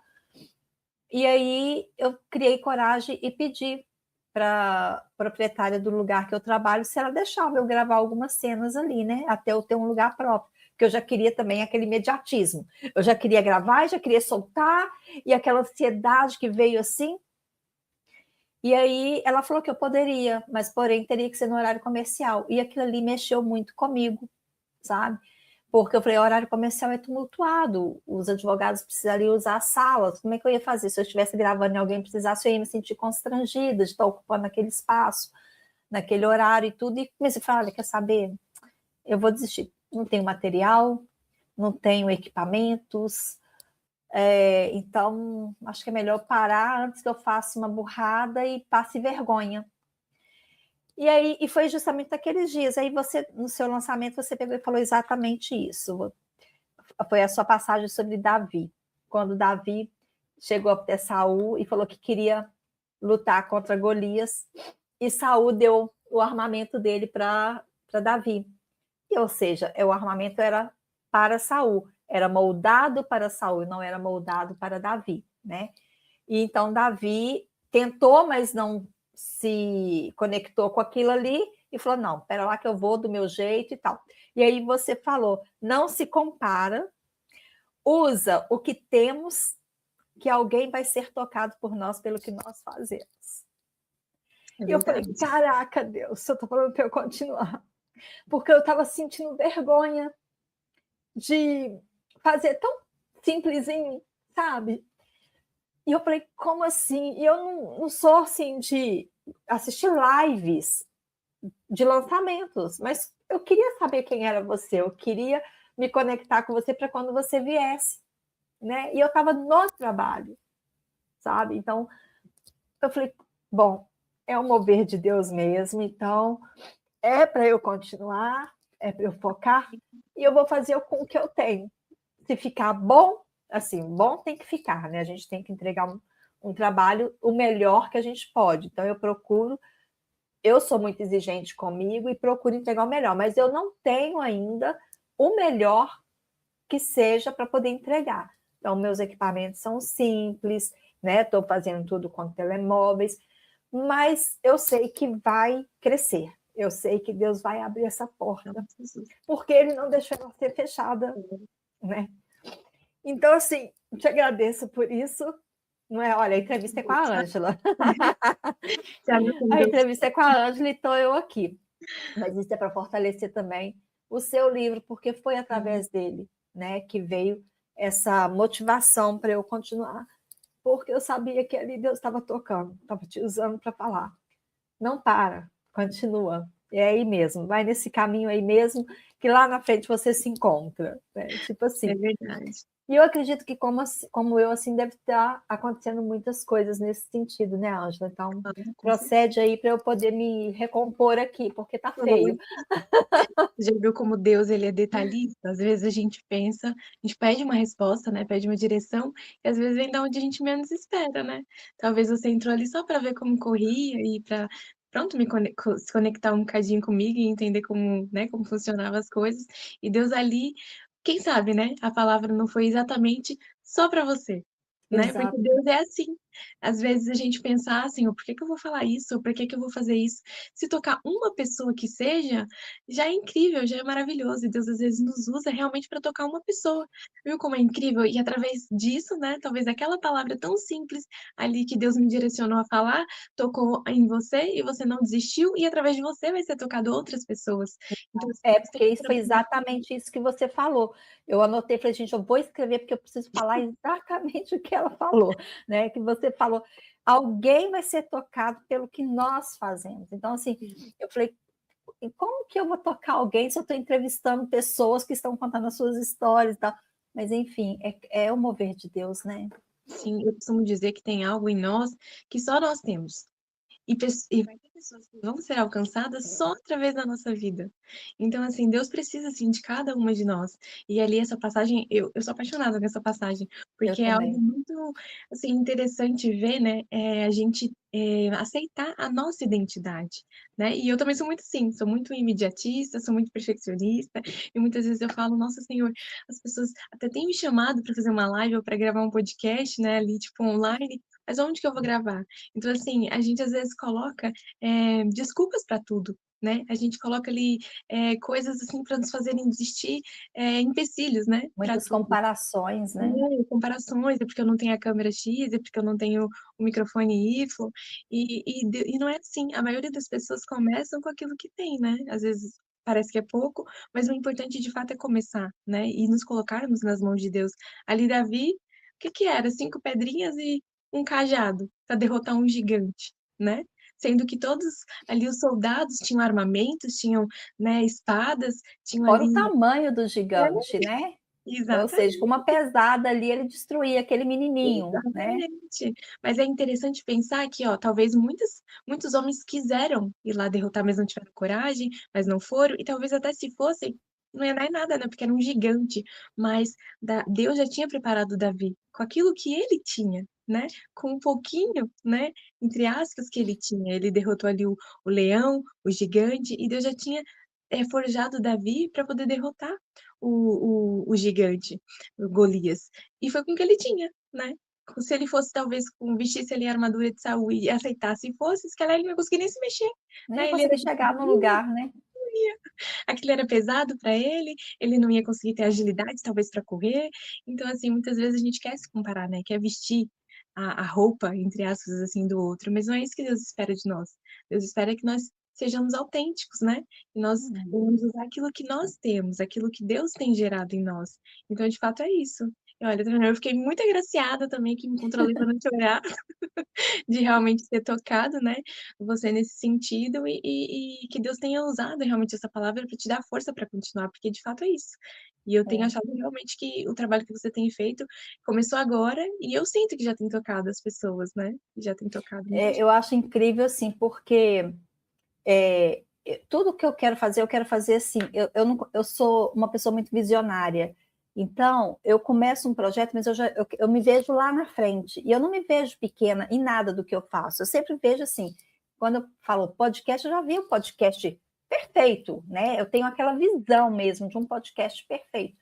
E aí eu criei coragem e pedi para a proprietária do lugar que eu trabalho se ela deixava eu gravar algumas cenas ali, né? Até eu ter um lugar próprio. Porque eu já queria também aquele imediatismo. Eu já queria gravar, já queria soltar, e aquela ansiedade que veio assim. E aí ela falou que eu poderia, mas porém teria que ser no horário comercial. E aquilo ali mexeu muito comigo, sabe? Porque eu falei, o horário comercial é tumultuado, os advogados precisariam usar as salas, como é que eu ia fazer? Se eu estivesse gravando e alguém precisasse, eu ia me sentir constrangida de estar ocupando aquele espaço, naquele horário e tudo, e comecei a falar, olha, quer saber? Eu vou desistir, não tenho material, não tenho equipamentos, então acho que é melhor parar antes que eu faça uma burrada e passe vergonha. E aí, e foi justamente naqueles dias, aí você, no seu lançamento, você pegou e falou exatamente isso, foi a sua passagem sobre Davi, quando Davi chegou até Saul e falou que queria lutar contra Golias, e Saul deu o armamento dele para Davi. E, ou seja, o armamento era para Saul, era moldado para Saul, não era moldado para Davi, né? E então Davi tentou, mas não se conectou com aquilo ali e falou: não, pera lá que eu vou do meu jeito e tal. E aí você falou: não se compara, usa o que temos, que alguém vai ser tocado por nós pelo que nós fazemos. É E eu falei: verdade. caraca, Deus, eu estou falando para eu continuar. Porque eu estava sentindo vergonha de fazer tão simplesinho, sabe? E eu falei, como assim? E eu não sou assim de assistir lives de lançamentos, mas eu queria saber quem era você, eu queria me conectar com você para quando você viesse, né? E eu estava no trabalho, sabe? Então, eu falei, bom, é o mover de Deus mesmo, então é para eu continuar, é para eu focar, e eu vou fazer com o que eu tenho. Se ficar bom, assim, bom tem que ficar, né? A gente tem que entregar um trabalho o melhor que a gente pode. Então, eu sou muito exigente comigo e procuro entregar o melhor, mas eu não tenho ainda o melhor que seja para poder entregar. Então, meus equipamentos são simples, né? Estou fazendo tudo com telemóveis, mas eu sei que vai crescer. Eu sei que Deus vai abrir essa porta, porque Ele não deixou ela ser fechada, né? Então, assim, te agradeço por isso. Não é? Olha, a entrevista é com a Ângela. A entrevista é com a Ângela e estou eu aqui. Mas isso é para fortalecer também o seu livro, porque foi através dele, né, que veio essa motivação para eu continuar. Porque eu sabia que ali Deus estava tocando, estava te usando para falar. Não para, continua. É aí mesmo, vai nesse caminho aí mesmo, que lá na frente você se encontra, né? Tipo assim. É verdade. E eu acredito que como eu, assim, deve estar acontecendo muitas coisas nesse sentido, né, Ângela? Então, Com certeza. procede aí para eu poder me recompor aqui, porque tá feio. Já viu como Deus ele é detalhista? Às vezes a gente pensa, a gente pede uma resposta, né? Pede uma direção, e às vezes vem da onde a gente menos espera, né? Talvez você entrou ali só para ver como corria e para, pronto, se conectar um bocadinho comigo e entender como, né, como funcionavam as coisas. E Deus ali, quem sabe, né? A palavra não foi exatamente só para você. Né? Porque Exato. Deus é assim. Às vezes a gente pensa assim, por que que eu vou falar isso? Por que que eu vou fazer isso? Se tocar uma pessoa que seja, já é incrível, já é maravilhoso. E Deus às vezes nos usa realmente para tocar uma pessoa. Viu como é incrível? E através disso, né, talvez aquela palavra tão simples ali que Deus me direcionou a falar, tocou em você e você não desistiu, e através de você vai ser tocado outras pessoas. Então, assim, É, Deus tem porque um isso foi propósito. exatamente isso que você falou. Eu anotei, falei, gente, eu vou escrever porque eu preciso falar exatamente o que ela falou, né? Que você falou, alguém vai ser tocado pelo que nós fazemos. Então, assim, eu falei, e como que eu vou tocar alguém se eu estou entrevistando pessoas que estão contando as suas histórias e tal? Mas, enfim, é o mover de Deus, né? Sim, eu costumo dizer que tem algo em nós que só nós temos. E vai ter pessoas que vão ser alcançadas só através da nossa vida. Então, assim, Deus precisa, assim, de cada uma de nós. E ali essa passagem, eu sou apaixonada com essa passagem, Eu porque é algo também. muito, assim, interessante ver, né, a gente aceitar a nossa identidade, né? E eu também sou muito assim, sou muito imediatista, sou muito perfeccionista, e muitas vezes eu falo, nossa Senhor, as pessoas até têm me chamado para fazer uma live ou para gravar um podcast, né, ali, tipo, online, mas onde que eu vou gravar? Então, assim, a gente às vezes coloca desculpas para tudo, né? A gente coloca ali coisas assim para nos fazerem desistir, empecilhos, né? Para Muitas tudo. comparações, né? Comparações, é porque eu não tenho a câmera X, é porque eu não tenho o microfone Y, e não é assim. A maioria das pessoas começam com aquilo que tem, né? Às vezes parece que é pouco, mas o importante de fato é começar, né? E nos colocarmos nas mãos de Deus. Ali, Davi, o que que era? 5 pedrinhas e um cajado para derrotar um gigante, né? Sendo que todos ali os soldados tinham armamentos, tinham, né, espadas, tinham Fora o ali. tamanho do É, gigante, né? Ou seja, com exatamente. uma pesada ali, ele destruía aquele menininho, né? Exatamente. Mas é interessante pensar que, ó, talvez muitos homens quiseram ir lá derrotar, mas não tiveram coragem, mas não foram, e talvez até se fossem, não ia dar em nada, né? Porque era um gigante. Mas Deus já tinha preparado Davi com aquilo que ele tinha, né? Com um pouquinho, né? Entre aspas, que ele tinha. Ele derrotou ali o leão, o gigante, e Deus já tinha forjado Davi para poder derrotar o gigante, o Golias. E foi com o que ele tinha, né? Se ele fosse, talvez, vestisse ali a armadura de Saul e aceitasse e fosse, se calhar ele não ia conseguir nem se mexer, Nem ia né? Ele era conseguir chegar no lugar, né? aquilo era pesado para ele não ia conseguir ter agilidade, talvez, para correr. Então, assim, muitas vezes a gente quer se comparar, né? Quer vestir a roupa, entre aspas, assim, do outro, mas não é isso que Deus espera de nós. Deus espera que nós sejamos autênticos, né? E nós vamos usar aquilo que nós temos, aquilo que Deus tem gerado em nós. Então, de fato, é isso. E olha, eu fiquei muito agraciada também, que me controlei para não chorar, de realmente ter tocado, né, você nesse sentido e que Deus tenha usado realmente essa palavra para te dar força para continuar, porque de fato é isso. E eu tenho É. achado realmente que o trabalho que você tem feito começou agora e eu sinto que já tem tocado as pessoas, né? Já tem tocado muita gente. Eu acho incrível, assim, porque tudo que eu quero fazer assim. Eu sou uma pessoa muito visionária. Então, eu começo um projeto, mas eu me vejo lá na frente. E eu não me vejo pequena em nada do que eu faço. Eu sempre vejo assim, quando eu falo podcast, eu já vi o podcast perfeito, né? Eu tenho aquela visão mesmo de um podcast perfeito.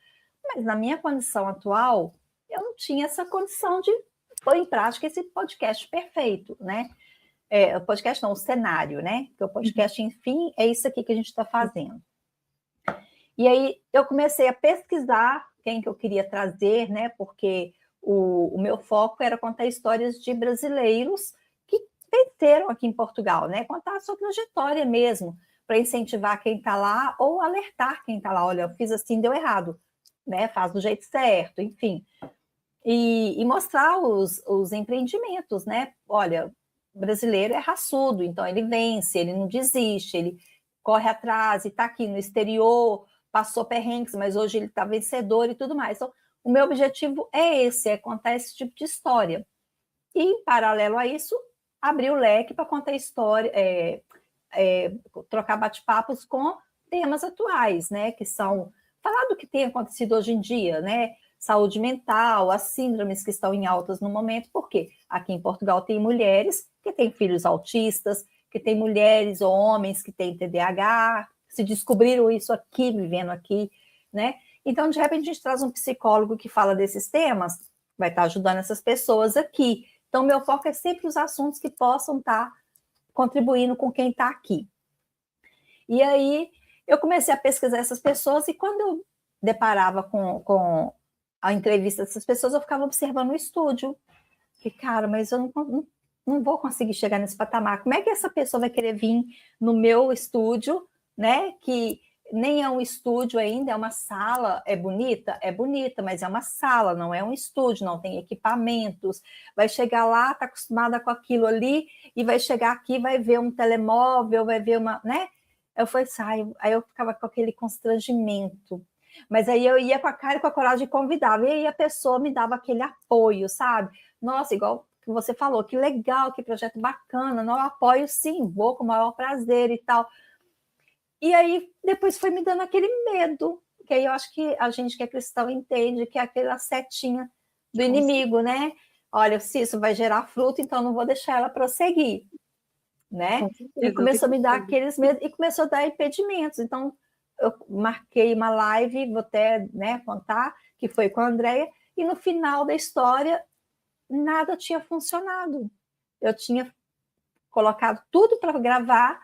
Mas na minha condição atual, eu não tinha essa condição de pôr em prática esse podcast perfeito, né? O podcast não, o cenário, né? Porque o Uhum. podcast, enfim, é isso aqui que a gente está fazendo. E aí eu comecei a pesquisar quem que eu queria trazer, né? Porque o meu foco era contar histórias de brasileiros que venceram aqui em Portugal, né? Contar a sua trajetória mesmo, para incentivar quem está lá ou alertar quem está lá. Olha, eu fiz assim, deu errado, né? Faz do jeito certo, enfim. E mostrar os empreendimentos, né? Olha, o brasileiro é raçudo, então ele vence, ele não desiste, ele corre atrás e está aqui no exterior, passou perrengues, mas hoje ele está vencedor e tudo mais. Então, o meu objetivo é esse, é contar esse tipo de história. E, em paralelo a isso, abrir o leque para contar história, trocar bate-papos com temas atuais, né? Que são falar do que tem acontecido hoje em dia, né? Saúde mental, as síndromes que estão em altas no momento, porque aqui em Portugal tem mulheres que têm filhos autistas, que tem mulheres ou homens que têm TDAH, se descobriram isso aqui, vivendo aqui, né? Então, de repente, a gente traz um psicólogo que fala desses temas, vai estar ajudando essas pessoas aqui. Então, meu foco é sempre os assuntos que possam estar contribuindo com quem está aqui. E aí, eu comecei a pesquisar essas pessoas e quando eu deparava com a entrevista dessas pessoas, eu ficava observando o estúdio. Que, cara, mas eu não vou conseguir chegar nesse patamar. Como é que essa pessoa vai querer vir no meu estúdio, né? Que nem é um estúdio ainda, é uma sala. É bonita, mas é uma sala, não é um estúdio, não tem equipamentos. Vai chegar lá, está acostumada com aquilo ali, e vai chegar aqui, vai ver um telemóvel, vai ver uma, né? Eu falei assim, aí eu ficava com aquele constrangimento. Mas aí eu ia com a cara e com a coragem de convidar, e aí a pessoa me dava aquele apoio, sabe? Nossa, igual que você falou, que legal, que projeto bacana, não, eu apoio sim, vou com o maior prazer e tal. E aí depois foi me dando aquele medo, que aí eu acho que a gente que é cristão entende que é aquela setinha do inimigo, né? Olha, se isso vai gerar fruto, então não vou deixar ela prosseguir, né? E começou a me dar aqueles medos, e começou a dar impedimentos. Então, eu marquei uma live, vou até, né, contar, que foi com a Andrea, e no final da história, nada tinha funcionado. Eu tinha colocado tudo para gravar,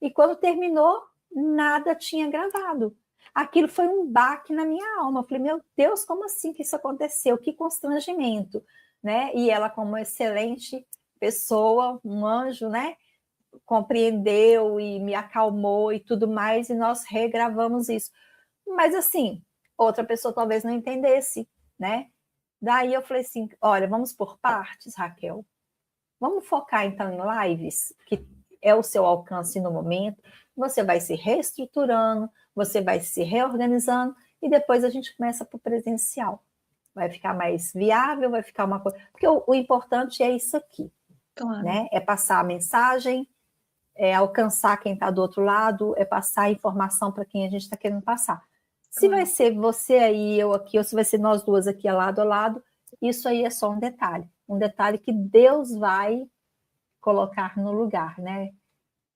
e quando terminou, nada tinha gravado. Aquilo foi um baque na minha alma. Eu falei, meu Deus, como assim que isso aconteceu? Que constrangimento, né? E ela, como excelente pessoa, um anjo, né? Compreendeu e me acalmou e tudo mais, e nós regravamos isso. Mas assim, outra pessoa talvez não entendesse, né? Daí eu falei assim, olha, vamos por partes, Raquel. Vamos focar então em lives, que é o seu alcance no momento. Você vai se reestruturando, você vai se reorganizando e depois a gente começa para o presencial. Vai ficar mais viável, vai ficar uma coisa. Porque o importante é isso aqui, Claro. né? É passar a mensagem, é alcançar quem está do outro lado, é passar a informação para quem a gente está querendo passar. Se vai ser você aí, eu aqui, ou se vai ser nós duas aqui lado a lado, isso aí é só um detalhe que Deus vai colocar no lugar, né?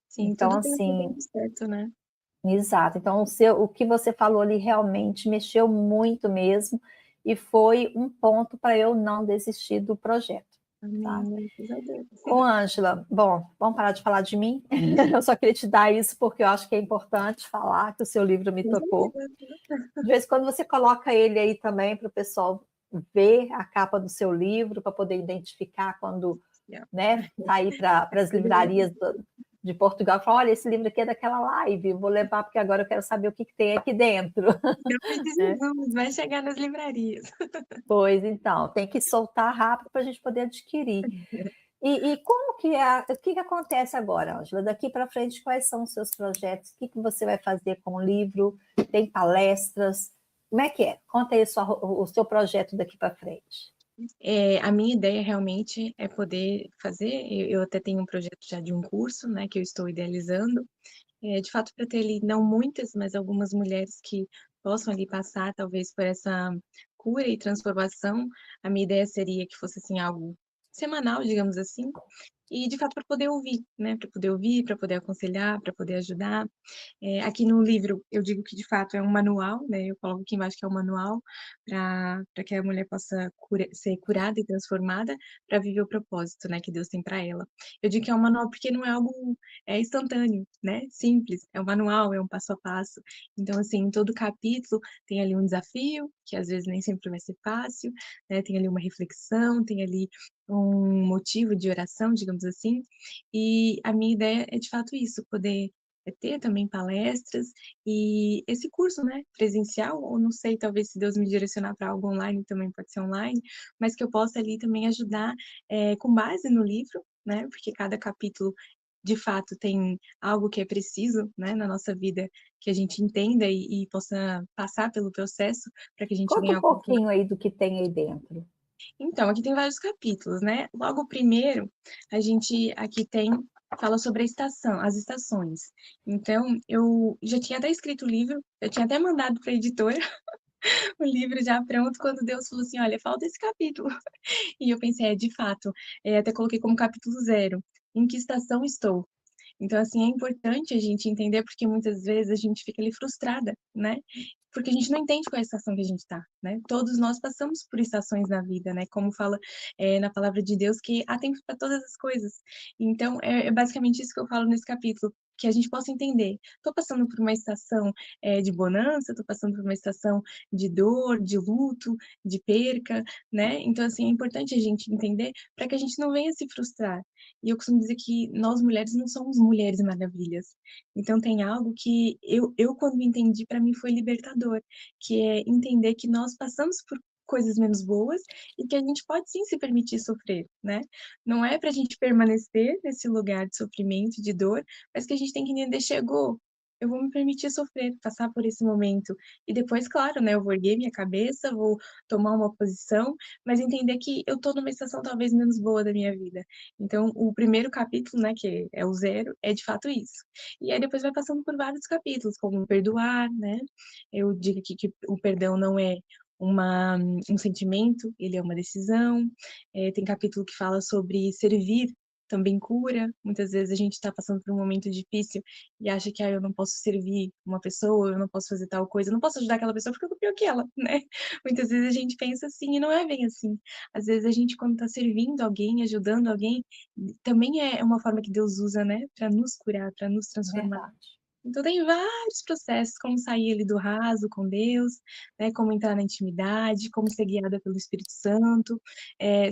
Sim, então, tudo tem o assim, tempo certo, né? exato. Então, o que você falou ali realmente mexeu muito mesmo, e foi um ponto para eu não desistir do projeto. Tá? Amém, graças a Deus. Ô, Ângela, bom, vamos parar de falar de mim? Eu só queria te dar isso porque eu acho que é importante falar que o seu livro me tocou. De vez em quando você coloca ele aí também para o pessoal ver a capa do seu livro, para poder identificar quando, né, tá aí para as livrarias de Portugal, falar, olha, esse livro aqui é daquela live, vou levar porque agora eu quero saber o que tem aqui dentro. Não precisamos, vai chegar nas livrarias. Pois então, tem que soltar rápido para a gente poder adquirir. E como que é, o que acontece agora, Ângela? Daqui para frente, quais são os seus projetos? O que você vai fazer com o livro? Tem palestras? Como é que é? Conta aí o seu projeto daqui para frente. A minha ideia realmente é poder fazer, eu até tenho um projeto já de um curso, né, que eu estou idealizando, de fato para ter ali, não muitas, mas algumas mulheres que possam ali passar talvez por essa cura e transformação. A minha ideia seria que fosse, assim, algo semanal, digamos assim, e de fato para poder ouvir, né, para poder ouvir, para poder aconselhar, para poder ajudar. Aqui no livro eu digo que de fato é um manual, né, eu coloco aqui embaixo que é um manual para que a mulher possa ser curada e transformada para viver o propósito, né, que Deus tem para ela. Eu digo que é um manual porque não é algo instantâneo, né, simples, é um manual, é um passo a passo. Então, assim, em todo capítulo tem ali um desafio, que às vezes nem sempre vai ser fácil, né, tem ali uma reflexão, tem ali um motivo de oração, digamos assim, e a minha ideia é de fato isso, poder ter também palestras e esse curso, né, presencial, ou não sei, talvez se Deus me direcionar para algo online, também pode ser online, mas que eu possa ali também ajudar, com base no livro, né, porque cada capítulo de fato tem algo que é preciso, né, na nossa vida, que a gente entenda e possa passar pelo processo para que a gente Conta venha um alcançar. pouquinho aí do que tem aí dentro. Então, aqui tem vários capítulos, né? Logo o primeiro, a gente aqui tem fala sobre a estação, as estações. Então, eu já tinha até escrito o livro, eu tinha até mandado para a editora o livro já pronto, quando Deus falou assim: olha, falta esse capítulo. E eu pensei, de fato, até coloquei como capítulo 0, em que estação estou? Então, assim, é importante a gente entender, porque muitas vezes a gente fica ali frustrada, né? Porque a gente não entende qual é a estação que a gente está, né? Todos nós passamos por estações na vida, né? Como fala na palavra de Deus, que há tempo para todas as coisas. Então, é basicamente isso que eu falo nesse capítulo, que a gente possa entender. Estou passando por uma estação de bonança, estou passando por uma estação de dor, de luto, de perca, né? Então, assim, é importante a gente entender para que a gente não venha se frustrar. E eu costumo dizer que nós mulheres não somos mulheres maravilhas. Então tem algo que eu quando entendi, para mim foi libertador, que é entender que nós passamos por coisas menos boas e que a gente pode sim se permitir sofrer, né? Não é para a gente permanecer nesse lugar de sofrimento, de dor, mas que a gente tem que entender, chegou, eu vou me permitir sofrer, passar por esse momento. E depois, claro, né, eu vou erguer minha cabeça, vou tomar uma posição, mas entender que eu tô numa estação talvez menos boa da minha vida. Então, o primeiro capítulo, né, que é o 0, é de fato isso. E aí depois vai passando por vários capítulos, como perdoar, né? Eu digo aqui que o perdão não é um sentimento, ele é uma decisão. Tem capítulo que fala sobre servir, também cura. Muitas vezes a gente está passando por um momento difícil e acha que eu não posso servir uma pessoa, eu não posso fazer tal coisa, eu não posso ajudar aquela pessoa porque eu tô pior que ela, né? Muitas vezes a gente pensa assim e não é bem assim. Às vezes a gente, quando está servindo alguém, ajudando alguém, também é uma forma que Deus usa, né, para nos curar, para nos transformar. Verdade. Então tem vários processos, como sair ali do raso com Deus, né, como entrar na intimidade, como ser guiada pelo Espírito Santo,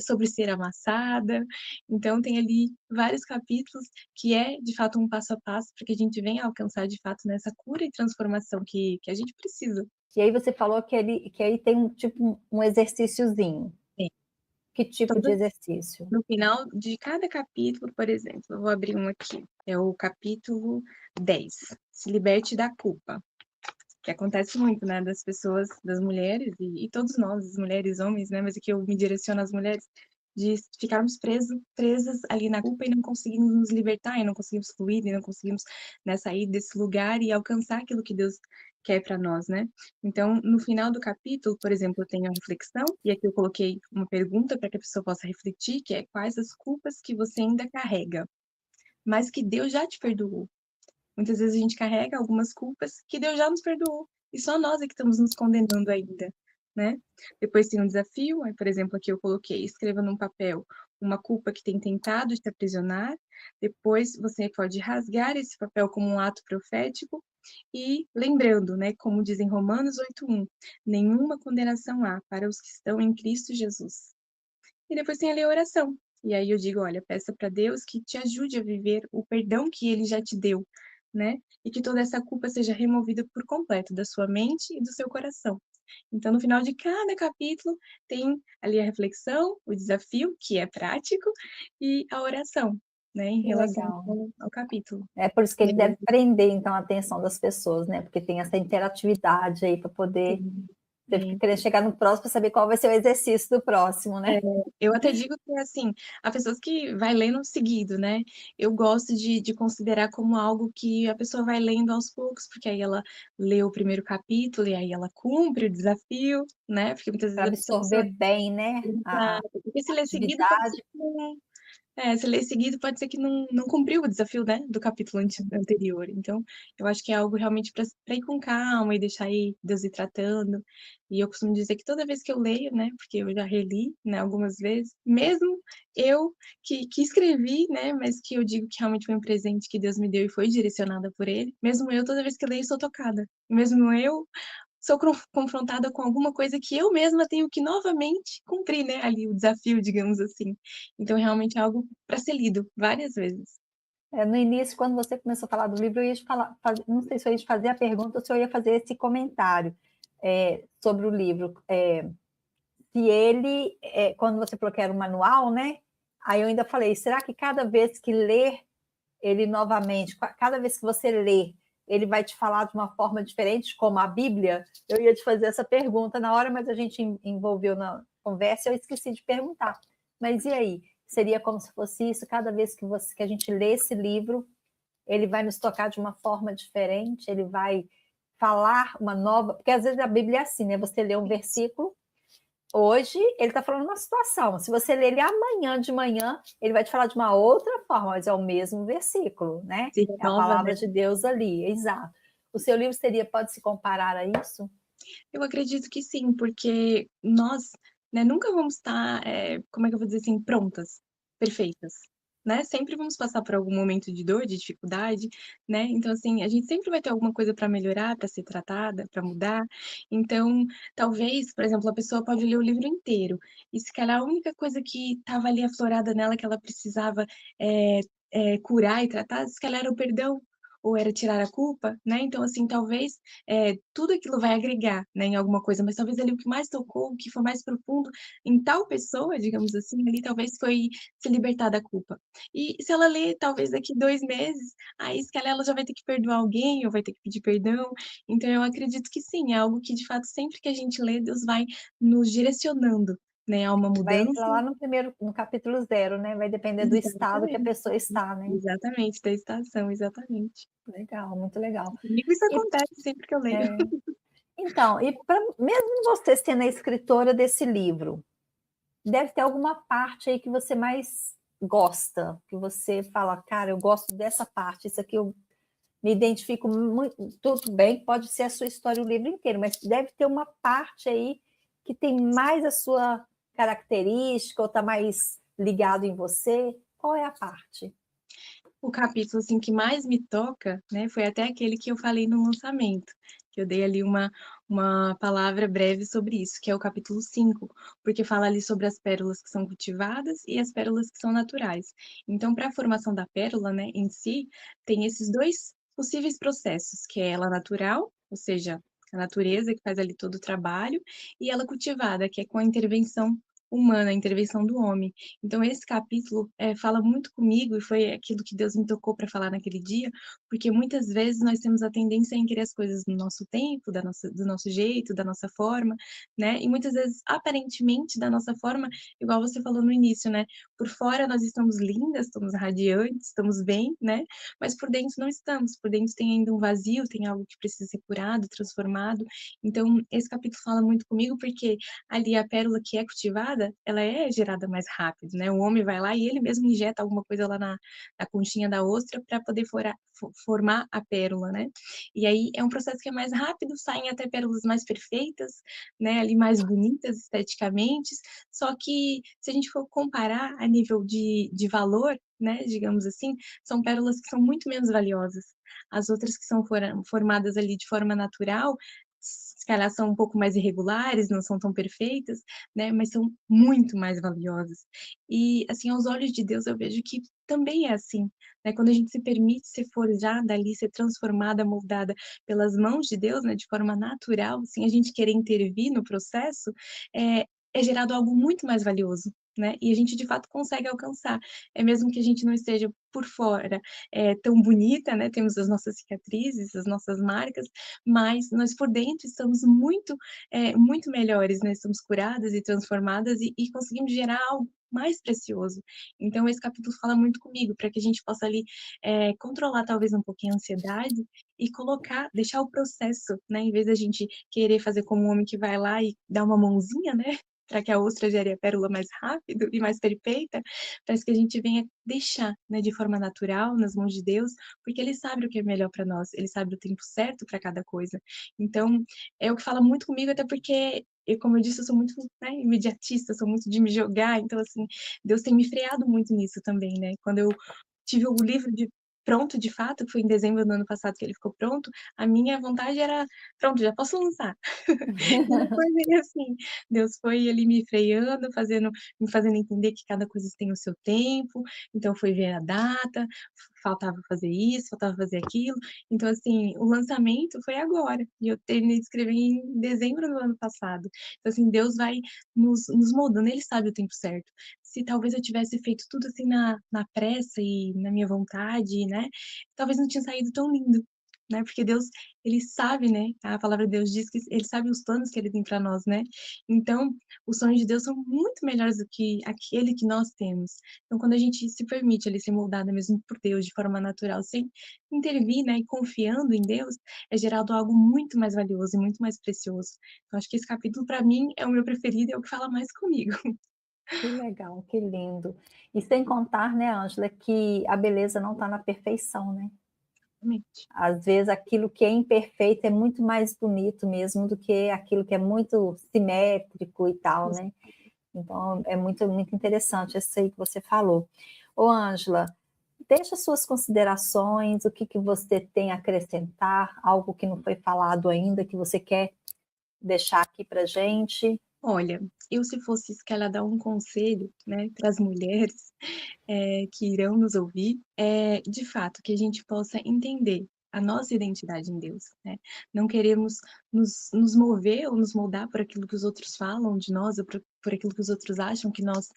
sobre ser amassada. Então tem ali vários capítulos que é, de fato, um passo a passo para que a gente venha alcançar, de fato, nessa cura e transformação que a gente precisa. E aí você falou que aí tem um exercíciozinho. É. Que tipo de Todo exercício? No final de cada capítulo, por exemplo, eu vou abrir um aqui, é o capítulo 10, Se Liberte da Culpa, que acontece muito, né, das pessoas, das mulheres, e todos nós, as mulheres, homens, né, mas aqui eu me direciono às mulheres, de ficarmos presas ali na culpa e não conseguimos nos libertar, e não conseguimos fluir, e não conseguimos, né, sair desse lugar e alcançar aquilo que Deus quer para nós, né? Então, no final do capítulo, por exemplo, eu tenho a reflexão, e aqui eu coloquei uma pergunta para que a pessoa possa refletir, que é: quais as culpas que você ainda carrega, mas que Deus já te perdoou? Muitas vezes a gente carrega algumas culpas que Deus já nos perdoou, e só nós é que estamos nos condenando ainda, né? Depois tem um desafio, aí, por exemplo, aqui eu coloquei: escreva num papel uma culpa que tem tentado te aprisionar. Depois você pode rasgar esse papel como um ato profético e lembrando, né, como diz em Romanos 8:1, nenhuma condenação há para os que estão em Cristo Jesus. E depois tem ali a oração. E aí eu digo, olha, peça para Deus que te ajude a viver o perdão que ele já te deu, né? E que toda essa culpa seja removida por completo da sua mente e do seu coração. Então, no final de cada capítulo, tem ali a reflexão, o desafio, que é prático, e a oração, né, em Que relação legal. ao capítulo. É por isso que E ele deve aí, prender, então, a atenção das pessoas, né? Porque tem essa interatividade aí para poder. sim, Você fica querendo chegar no próximo para saber qual vai ser o exercício do próximo, É, né? eu até digo que, assim, há pessoas que vai lendo seguido, né? Eu gosto de considerar como algo que a pessoa vai lendo aos poucos, porque aí ela lê o primeiro capítulo e aí ela cumpre o desafio, né? Porque muitas Para vezes a pessoa. absorver bem, né? A Exato, porque se ler seguido pode ser atividade. que não. Se ler seguido pode ser que não cumpriu o desafio, né, do capítulo anterior. Então, eu acho que é algo realmente para ir com calma e deixar aí Deus ir tratando. E eu costumo dizer que toda vez que eu leio, né, porque eu já reli, né, algumas vezes, mesmo eu que escrevi, né, mas que eu digo que realmente foi um presente que Deus me deu e foi direcionada por Ele, mesmo eu, toda vez que eu leio, sou tocada. Mesmo eu sou confrontada com alguma coisa que eu mesma tenho que novamente cumprir, né, ali o desafio, digamos assim. Então realmente é algo para ser lido várias vezes. No início, quando você começou a falar do livro, eu ia te falar, não sei se eu ia te fazer a pergunta ou se eu ia fazer esse comentário sobre o livro. Se ele, quando você falou que era um manual, né? Aí eu ainda falei, será que cada vez que ler ele novamente, cada vez que você lê, ele vai te falar de uma forma diferente, como a Bíblia? Eu ia te fazer essa pergunta na hora, mas a gente envolveu na conversa e eu esqueci de perguntar. Mas e aí? Seria como se fosse isso, cada vez que a gente lê esse livro, ele vai nos tocar de uma forma diferente, ele vai falar uma nova... Porque às vezes a Bíblia é assim, né? Você lê um versículo, hoje ele está falando uma situação. Se você ler ele amanhã de manhã, ele vai te falar de uma outra forma, mas é o mesmo versículo, né? Se É a renova, palavra né? de Deus ali, exato. O seu livro pode se comparar a isso? Eu acredito que sim, porque nós, né, nunca vamos estar, como é que eu vou dizer assim, prontas, perfeitas, né? Sempre vamos passar por algum momento de dor, de dificuldade, né? Então, assim, a gente sempre vai ter alguma coisa para melhorar, para ser tratada, para mudar. Então, talvez, por exemplo, a pessoa pode ler o livro inteiro e se calhar a única coisa que estava ali aflorada nela que ela precisava curar e tratar, se calhar era o perdão ou era tirar a culpa, né? Então, assim, talvez tudo aquilo vai agregar, né, em alguma coisa, mas talvez ali o que mais tocou, o que foi mais profundo em tal pessoa, digamos assim, ali talvez foi se libertar da culpa. E se ela lê talvez daqui 2 meses, aí se calhar ela já vai ter que perdoar alguém ou vai ter que pedir perdão. Então eu acredito que sim, é algo que de fato sempre que a gente lê, Deus vai nos direcionando, né, a uma Vai mudança. entrar lá no capítulo 0, né? Vai depender do estado que a Exatamente, pessoa está, né? exatamente, da estação, exatamente. Legal, muito legal. Comigo isso E, acontece sempre que eu leio. é, então, mesmo você sendo a escritora desse livro, deve ter alguma parte aí que você mais gosta, que você fala, cara, eu gosto dessa parte, isso aqui eu me identifico muito. Tudo bem, pode ser a sua história o livro inteiro, mas deve ter uma parte aí que tem mais a sua característica ou está mais ligado em você. Qual é a parte? O capítulo, assim, que mais me toca, né, foi até aquele que eu falei no lançamento, que eu dei ali uma palavra breve sobre isso, que é o capítulo 5, porque fala ali sobre as pérolas que são cultivadas e as pérolas que são naturais. Então, para a formação da pérola, né, em si, tem esses 2 possíveis processos, que é ela natural, ou seja, a natureza que faz ali todo o trabalho, e ela cultivada, que é com a intervenção humana, a intervenção do homem. Então esse capítulo, fala muito comigo e foi aquilo que Deus me tocou para falar naquele dia, porque muitas vezes nós temos a tendência em querer as coisas no nosso tempo, do nosso jeito, da nossa forma, né, e muitas vezes aparentemente da nossa forma, igual você falou no início, né, por fora nós estamos lindas, estamos radiantes, estamos bem, né, mas por dentro não estamos, por dentro tem ainda um vazio, tem algo que precisa ser curado, transformado. Então esse capítulo fala muito comigo, porque ali a pérola que é cultivada, ela é gerada mais rápido, né? O homem vai lá e ele mesmo injeta alguma coisa lá na conchinha da ostra para poder formar a pérola, né? E aí é um processo que é mais rápido, saem até pérolas mais perfeitas, né? Ali mais bonitas esteticamente. Só que se a gente for comparar a nível de valor, né, digamos assim, são pérolas que são muito menos valiosas. As outras que são formadas ali de forma natural, se calhar são um pouco mais irregulares, não são tão perfeitas, né, mas são muito mais valiosas. E, assim, aos olhos de Deus eu vejo que também é assim, né, quando a gente se permite ser forjada ali, ser transformada, moldada pelas mãos de Deus, né, de forma natural, sem a gente querer intervir no processo, é gerado algo muito mais valioso, né, e a gente de fato consegue alcançar. É mesmo que a gente não esteja por fora, tão bonita, né, temos as nossas cicatrizes, as nossas marcas, mas nós por dentro estamos muito melhores, né, estamos curadas e transformadas e conseguimos gerar algo mais precioso. Então esse capítulo fala muito comigo, para que a gente possa ali, controlar talvez um pouquinho a ansiedade e deixar o processo, né, em vez da gente querer fazer como um homem que vai lá e dá uma mãozinha, né, para que a ostra gere a pérola mais rápido e mais perfeita, parece que a gente venha deixar, né, de forma natural nas mãos de Deus, porque Ele sabe o que é melhor para nós, Ele sabe o tempo certo para cada coisa. Então, é o que fala muito comigo, até porque, como eu disse, eu sou muito, né, imediatista, sou muito de me jogar, então, assim, Deus tem me freado muito nisso também, né. Quando eu tive o livro pronto de fato, que foi em dezembro do ano passado que ele ficou pronto, a minha vontade era: "Pronto, já posso lançar". E não foi bem assim. Deus foi ali me freando, me fazendo entender que cada coisa tem o seu tempo, então foi ver a data, faltava fazer isso, faltava fazer aquilo. Então, assim, o lançamento foi agora, e eu terminei de escrever em dezembro do ano passado. Então, assim, Deus vai nos moldando, Ele sabe o tempo certo. Se talvez eu tivesse feito tudo, assim, na pressa e na minha vontade, né, talvez não tinha saído tão lindo, né, porque Deus, Ele sabe, né, a palavra de Deus diz que Ele sabe os planos que Ele tem para nós, né. Então, os sonhos de Deus são muito melhores do que aquele que nós temos. Então, quando a gente se permite ali ser moldada mesmo por Deus de forma natural, sem intervir, né, e confiando em Deus, é gerado algo muito mais valioso e muito mais precioso. Então, acho que esse capítulo, para mim, é o meu preferido e é o que fala mais comigo. Que legal, que lindo. E sem contar, né, Ângela, que a beleza não está na perfeição, né? Realmente. Às vezes aquilo que é imperfeito é muito mais bonito mesmo do que aquilo que é muito simétrico e tal, Isso. né? Então é muito, muito interessante isso aí que você falou. Ô, Ângela, deixa suas considerações, o que, que você tem a acrescentar, algo que não foi falado ainda, que você quer deixar aqui para gente. Olha, eu se fosse se calhar dar um conselho, né, para as mulheres, que irão nos ouvir, é de fato que a gente possa entender a nossa identidade em Deus, né. Não queremos nos mover ou nos moldar por aquilo que os outros falam de nós ou por aquilo que os outros acham que nós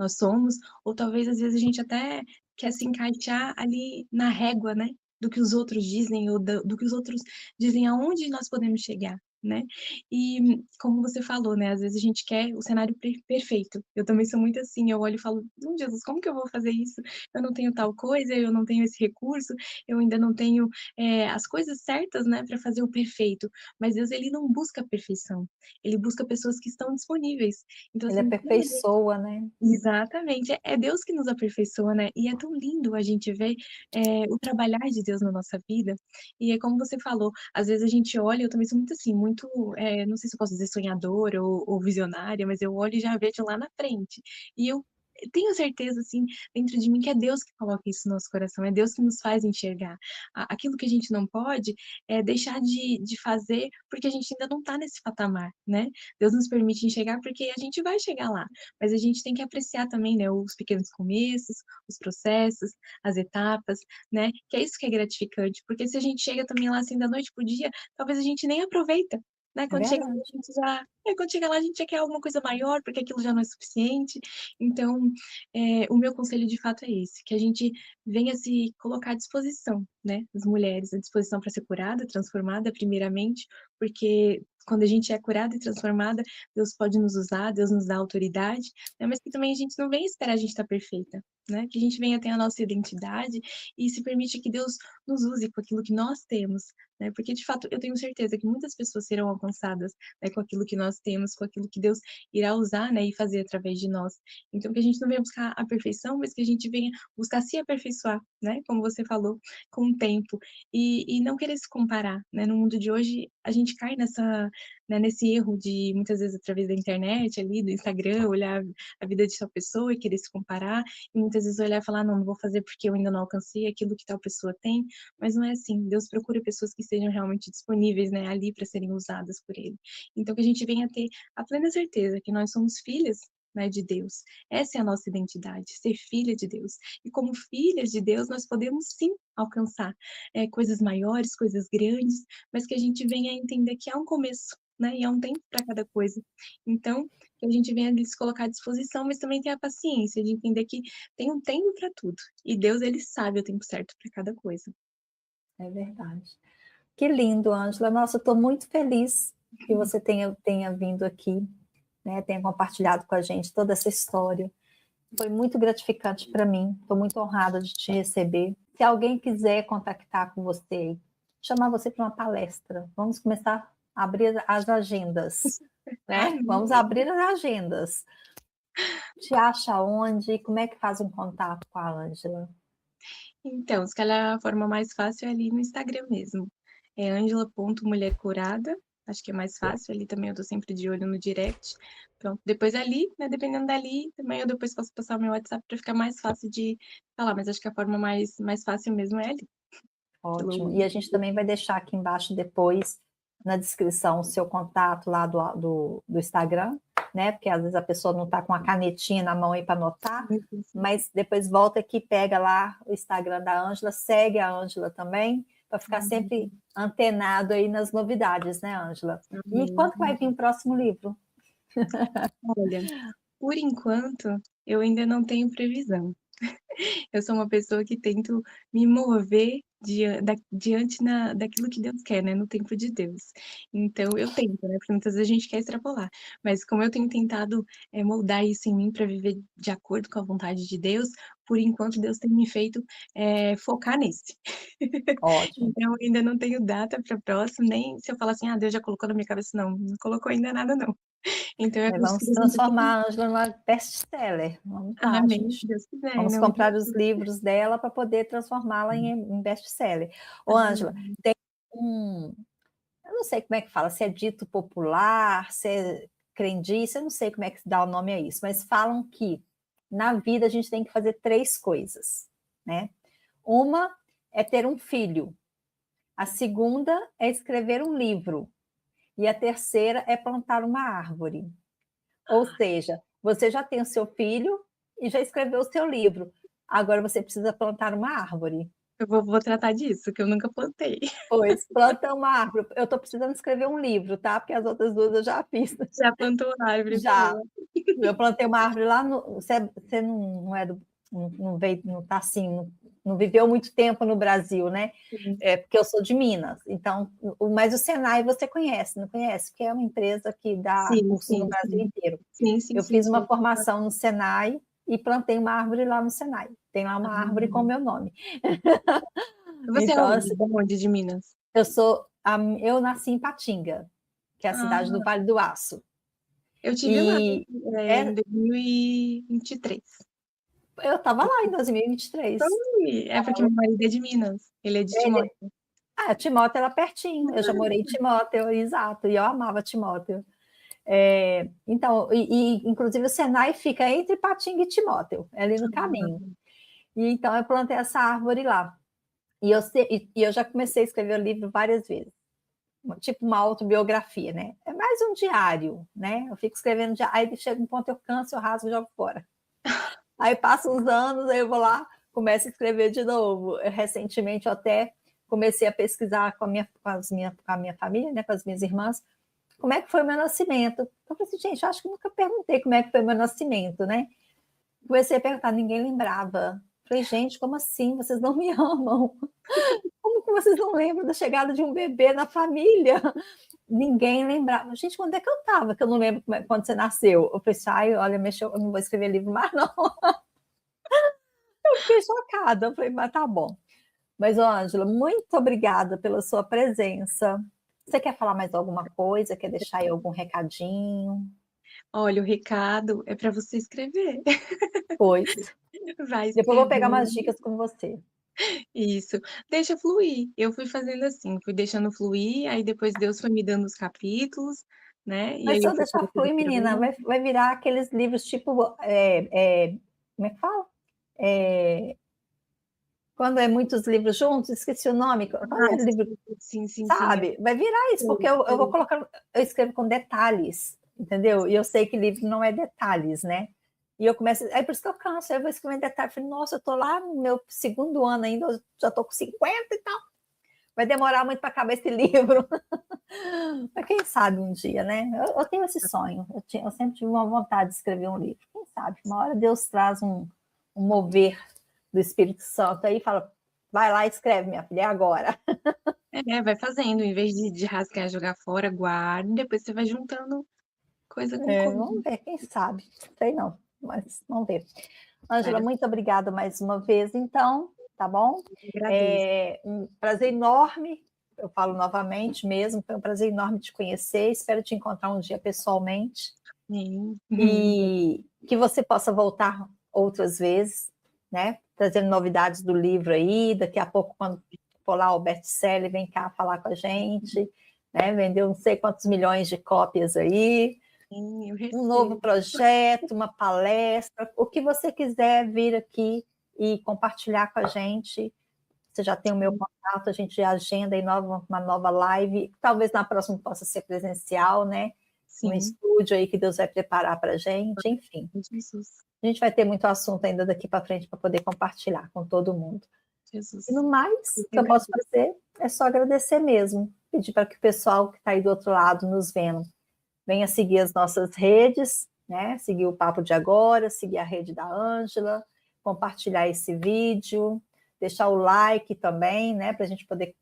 somos, ou talvez às vezes a gente até quer se encaixar ali na régua, né, do que os outros dizem ou do que os outros dizem aonde nós podemos chegar, né. E como você falou, né, às vezes a gente quer o cenário perfeito. Eu também sou muito assim, eu olho e falo: Jesus, como que eu vou fazer isso? Eu não tenho tal coisa, eu não tenho esse recurso, eu ainda não tenho, as coisas certas, né, para fazer o perfeito". Mas Deus, ele não busca a perfeição, ele busca pessoas que estão disponíveis. Então, Ele assim, como aperfeiçoa, né? exatamente, é Deus que nos aperfeiçoa, né, e é tão lindo a gente ver, o trabalhar de Deus na nossa vida, e é como você falou, às vezes a gente olha, eu também sou muito assim, muito, não sei se eu posso dizer sonhadora ou visionária, mas eu olho e já vejo lá na frente, e eu tenho certeza, assim, dentro de mim que é Deus que coloca isso no nosso coração, é Deus que nos faz enxergar. Aquilo que a gente não pode, é deixar de fazer, porque a gente ainda não está nesse patamar, né. Deus nos permite enxergar, porque a gente vai chegar lá. Mas a gente tem que apreciar também, né, os pequenos começos, os processos, as etapas, né, que é isso que é gratificante, porque se a gente chega também lá, assim, da noite para o dia, talvez a gente nem aproveita, né, É quando chega lá verdade. a gente já quando chega lá a gente já quer alguma coisa maior, porque aquilo já não é suficiente. Então, o meu conselho de fato é esse, que a gente venha se colocar à disposição, né, as mulheres, à disposição para ser curada, transformada primeiramente, porque quando a gente é curada e transformada, Deus pode nos usar, Deus nos dá autoridade, né, mas que também a gente não venha esperar a gente estar perfeita, né, que a gente venha ter a nossa identidade e se permite que Deus nos use com aquilo que nós temos, né, porque de fato eu tenho certeza que muitas pessoas serão alcançadas, né, com aquilo que nós temos, com aquilo que Deus irá usar, né, e fazer através de nós. Então que a gente não venha buscar a perfeição, mas que a gente venha buscar se aperfeiçoar, né, como você falou, com o tempo, e não querer se comparar, né, no mundo de hoje a gente cai nesse erro de muitas vezes através da internet ali, do Instagram, olhar a vida de tal pessoa e querer se comparar, e muitas vezes olhar e falar: "Não, não vou fazer porque eu ainda não alcancei aquilo que tal pessoa tem", mas não é assim, Deus procura pessoas que estejam realmente disponíveis, né, ali para serem usadas por Ele. Então que a gente venha ter a plena certeza que nós somos filhas, né, de Deus. Essa é a nossa identidade, ser filha de Deus. E como filhas de Deus, nós podemos sim alcançar, coisas maiores, coisas grandes, mas que a gente venha a entender que há um começo, né, e há um tempo para cada coisa. Então, que a gente venha ali se colocar à disposição, mas também ter a paciência de entender que tem um tempo para tudo, e Deus, ele sabe o tempo certo para cada coisa. É verdade. Que lindo, Ângela. Nossa, eu estou muito feliz que você tenha vindo aqui, né, tenha compartilhado com a gente toda essa história. Foi muito gratificante para mim, estou muito honrada de te receber. Se alguém quiser contactar com você, chamar você para uma palestra, vamos começar a abrir as agendas, né? Vamos Amém. abrir as agendas. Te acha onde? Como é que faz um contato com a Ângela? Então, se calhar a forma mais fácil é ali no Instagram mesmo. É angela.mulhercurada, acho que é mais fácil, ali também eu tô sempre de olho no direct. Pronto, depois ali, né, dependendo dali, também eu depois posso passar o meu WhatsApp para ficar mais fácil de falar, mas acho que a forma mais fácil mesmo é ali, Ótimo. pelo E a gente também vai deixar aqui embaixo depois, na descrição, o seu contato lá do Instagram, né? Porque às vezes a pessoa não está com a canetinha na mão aí para anotar, mas depois volta aqui, pega lá o Instagram da Ângela, segue a Ângela também, para ficar sempre antenado aí nas novidades, né, Ângela? E quando vai vir o próximo livro? Olha, por enquanto, eu ainda não tenho previsão. Eu sou uma pessoa que tento me mover daquilo que Deus quer, né, no tempo de Deus. Então eu tento, né, porque muitas vezes a gente quer extrapolar, mas como eu tenho tentado, moldar isso em mim para viver de acordo com a vontade de Deus, por enquanto Deus tem me feito, focar nesse. Ótimo. Então eu ainda não tenho data para próximo, nem se eu falar assim: "Ah, Deus já colocou na minha cabeça", não colocou ainda nada não. Então eu Mas vamos acredito que Deus não tem transformar a Ângela numa best-seller. Vamos lá, amém, se gente. Deus quiser, em Vamos nome de comprar os livros dela para poder transformá-la em best-seller. Ô, Ângela, amém. tem eu não sei como é que fala, se é dito popular, se é crendice, eu não sei como é que se dá o nome a isso, mas falam que na vida a gente tem que fazer 3 coisas, né? Uma é ter um filho, a segunda é escrever um livro e a terceira é plantar uma árvore. Ou seja, você já tem o seu filho e já escreveu o seu livro. Agora você precisa plantar uma árvore. Eu vou tratar disso, que eu nunca plantei. Pois, planta uma árvore. Eu estou precisando escrever um livro, tá? Porque as outras 2 eu já fiz. Já plantou árvore, Já. boa. Eu plantei uma árvore lá no. Você não é do. Não veio, não tá assim, não viveu muito tempo no Brasil, né? Sim, É, porque eu sou de Minas. Então, mas o Senai você conhece, não conhece? Porque é uma empresa que dá sim, curso no sim, Brasil sim. inteiro. Sim, sim, Eu sim, fiz uma sim. formação no Senai e plantei uma árvore lá no Senai. Tem lá Ah, uma árvore com o meu nome. você é Então, onde? assim, Da onde de Minas? eu nasci em Patinga, que é a cidade do Ah, Vale do Aço. eu tive lá, E em 2023. eu estava lá em 2023. É porque meu marido é de Minas, ele é de Ele, Timóteo. Timóteo era pertinho, eu já morei em Timóteo, exato, e eu amava Timóteo. Então, inclusive o Senai fica entre Patinga e Timóteo, é ali no caminho. E então eu plantei essa árvore lá. E eu já comecei a escrever o livro várias vezes, tipo uma autobiografia, né? É mais um diário, né? Eu fico escrevendo, aí chega um ponto, eu canso, eu rasgo e jogo fora. Aí passa uns anos, aí eu vou lá, começo a escrever de novo. Recentemente eu até comecei a pesquisar com a minha família, né, com as minhas irmãs, como é que foi o meu nascimento. Eu falei assim, gente, eu acho que nunca perguntei como é que foi o meu nascimento, né? Comecei a perguntar, ninguém lembrava. Falei, gente, como assim? Vocês não me amam? Como que vocês não lembram da chegada de um bebê na família? Ninguém lembrava. Gente, quando é que eu estava? Que eu não lembro quando você nasceu. Eu falei assim, ai, olha, mexeu, eu não vou escrever livro mais, não. Eu fiquei chocada. Eu falei, mas tá bom. Mas, Ângela, muito obrigada pela sua presença. Você quer falar mais alguma coisa? Quer deixar aí algum recadinho? Olha, o recado é para você escrever. Pois. Vai Depois eu vou pegar escrever. umas dicas com você. Isso. Deixa fluir. Eu fui fazendo assim, fui deixando fluir, aí depois Deus foi me dando os capítulos, né, e Mas aí se eu eu fui deixar colocando fluir, pra menina, dentro. vai virar aqueles livros tipo. Como é que fala? É, quando é muitos livros juntos, esqueci o nome. Quando Ah, é livro, sim, sabe? Vai virar isso, porque sei, eu vou sei. colocar. Eu escrevo com detalhes, entendeu? E eu sei que livro não é detalhes, né? E eu começo. É por isso que eu canso. Aí eu vou escrever detalhes. Falei, nossa, eu tô lá no meu segundo ano ainda, eu já tô com 50 e tal. Vai demorar muito para acabar esse livro. Mas quem sabe um dia, né? Eu tenho esse sonho. Eu sempre tive uma vontade de escrever um livro. Quem sabe? Uma hora Deus traz um mover do Espírito Santo aí e fala: vai lá e escreve, minha filha, é agora. Vai fazendo, em vez de rasgar e jogar fora, guarda, e depois você vai juntando coisa com coisa. Vamos ver, quem sabe? Sei não, mas vamos ver. Ângela, Várias muito obrigada mais uma vez, então, tá bom? agradeço. É um prazer enorme, eu falo novamente mesmo, foi um prazer enorme te conhecer, espero te encontrar um dia pessoalmente Sim. e que você possa voltar outras vezes, né? Trazendo novidades do livro aí, daqui a pouco, quando for lá o best-seller, vem cá falar com a gente, né? Vendeu não sei quantos milhões de cópias aí, Sim, eu um novo recebo. projeto, uma palestra, o que você quiser vir aqui e compartilhar com a gente. Você já tem o meu contato, a gente agenda aí uma nova live, talvez na próxima possa ser presencial, né? um Sim. estúdio aí que Deus vai preparar pra gente, enfim. Jesus. A gente vai ter muito assunto ainda daqui para frente para poder compartilhar com todo mundo. E no Jesus. mais, Eu o que que eu posso agradeço. fazer é só agradecer mesmo. Pedir para que o pessoal que está aí do outro lado nos vendo venha seguir as nossas redes, né? Seguir o Papo de Agora, seguir a rede da Ângela, compartilhar esse vídeo, deixar o like também, né? Para a gente poder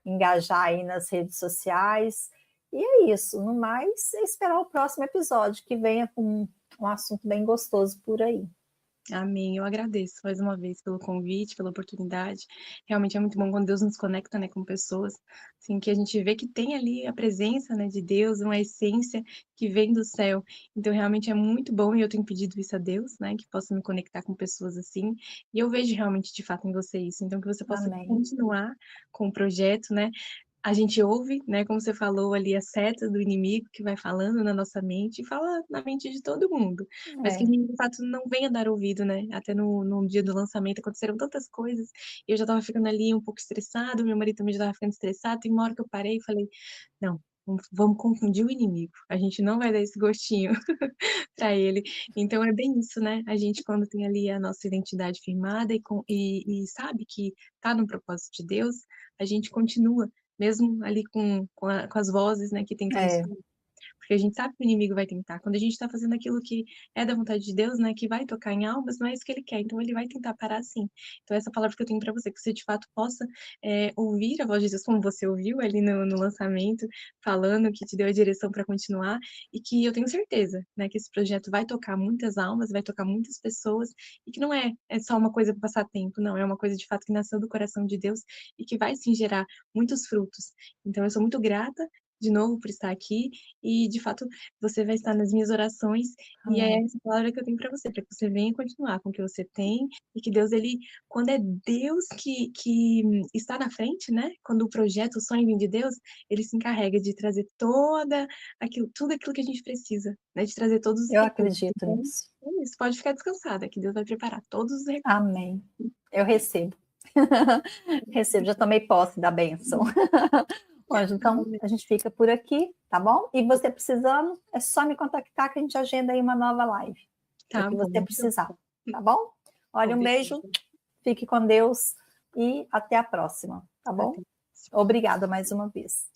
engajar aí nas redes sociais. E é isso. No mais, é esperar o próximo episódio, que venha com um assunto bem gostoso por aí. Amém. Eu agradeço mais uma vez pelo convite, pela oportunidade. Realmente é muito bom quando Deus nos conecta, né, com pessoas, assim, que a gente vê que tem ali a presença, né, de Deus, uma essência que vem do céu. Então, realmente é muito bom e eu tenho pedido isso a Deus, né, que possa me conectar com pessoas assim. E eu vejo realmente, de fato, em você isso. Então, que você possa Amém. continuar com o projeto, né, a gente ouve, né, como você falou ali, a seta do inimigo que vai falando na nossa mente e fala na mente de todo mundo, mas que a É, gente de fato não venha dar ouvido, né. Até no dia do lançamento aconteceram tantas coisas, e eu já estava ficando ali um pouco estressado, meu marido também já estava ficando estressado, tem uma hora que eu parei e falei: "Não, vamos confundir o inimigo, a gente não vai dar esse gostinho para ele". Então é bem isso, né, a gente quando tem ali a nossa identidade firmada e sabe que tá no propósito de Deus, a gente continua mesmo ali com as vozes, né, que tentam nos é, ferir, porque a gente sabe que o inimigo vai tentar. Quando a gente está fazendo aquilo que é da vontade de Deus, né, que vai tocar em almas, não é isso que ele quer, então ele vai tentar parar sim. Então essa palavra que eu tenho para você, que você de fato possa, ouvir a voz de Deus como você ouviu ali no lançamento, falando que te deu a direção para continuar, e que eu tenho certeza, né, que esse projeto vai tocar muitas almas, vai tocar muitas pessoas, e que não é só uma coisa para passar tempo, não, é uma coisa de fato que nasceu do coração de Deus e que vai sim gerar muitos frutos. Então eu sou muito grata de novo por estar aqui e, de fato, você vai estar nas minhas orações, e é amém. essa palavra que eu tenho para você, para que você venha continuar com o que você tem, e que Deus, ele quando é Deus que está na frente, né, quando o projeto, o sonho vem de Deus, ele se encarrega de trazer toda aquilo tudo aquilo que a gente precisa, né, de trazer todos os Eu recursos. acredito Então, nisso. é isso, pode ficar descansada, que Deus vai preparar todos os recursos. Amém. Eu recebo. Recebo, já tomei posse da bênção. Anjo, então Amém. a gente fica por aqui, tá bom? E você precisando, é só me contactar que a gente agenda aí uma nova live. O Tá que bom, você muito precisar, bom. tá bom? Olha, um beijo, Obrigada. fique com Deus e até a próxima, tá bom? Até. Obrigada mais uma vez.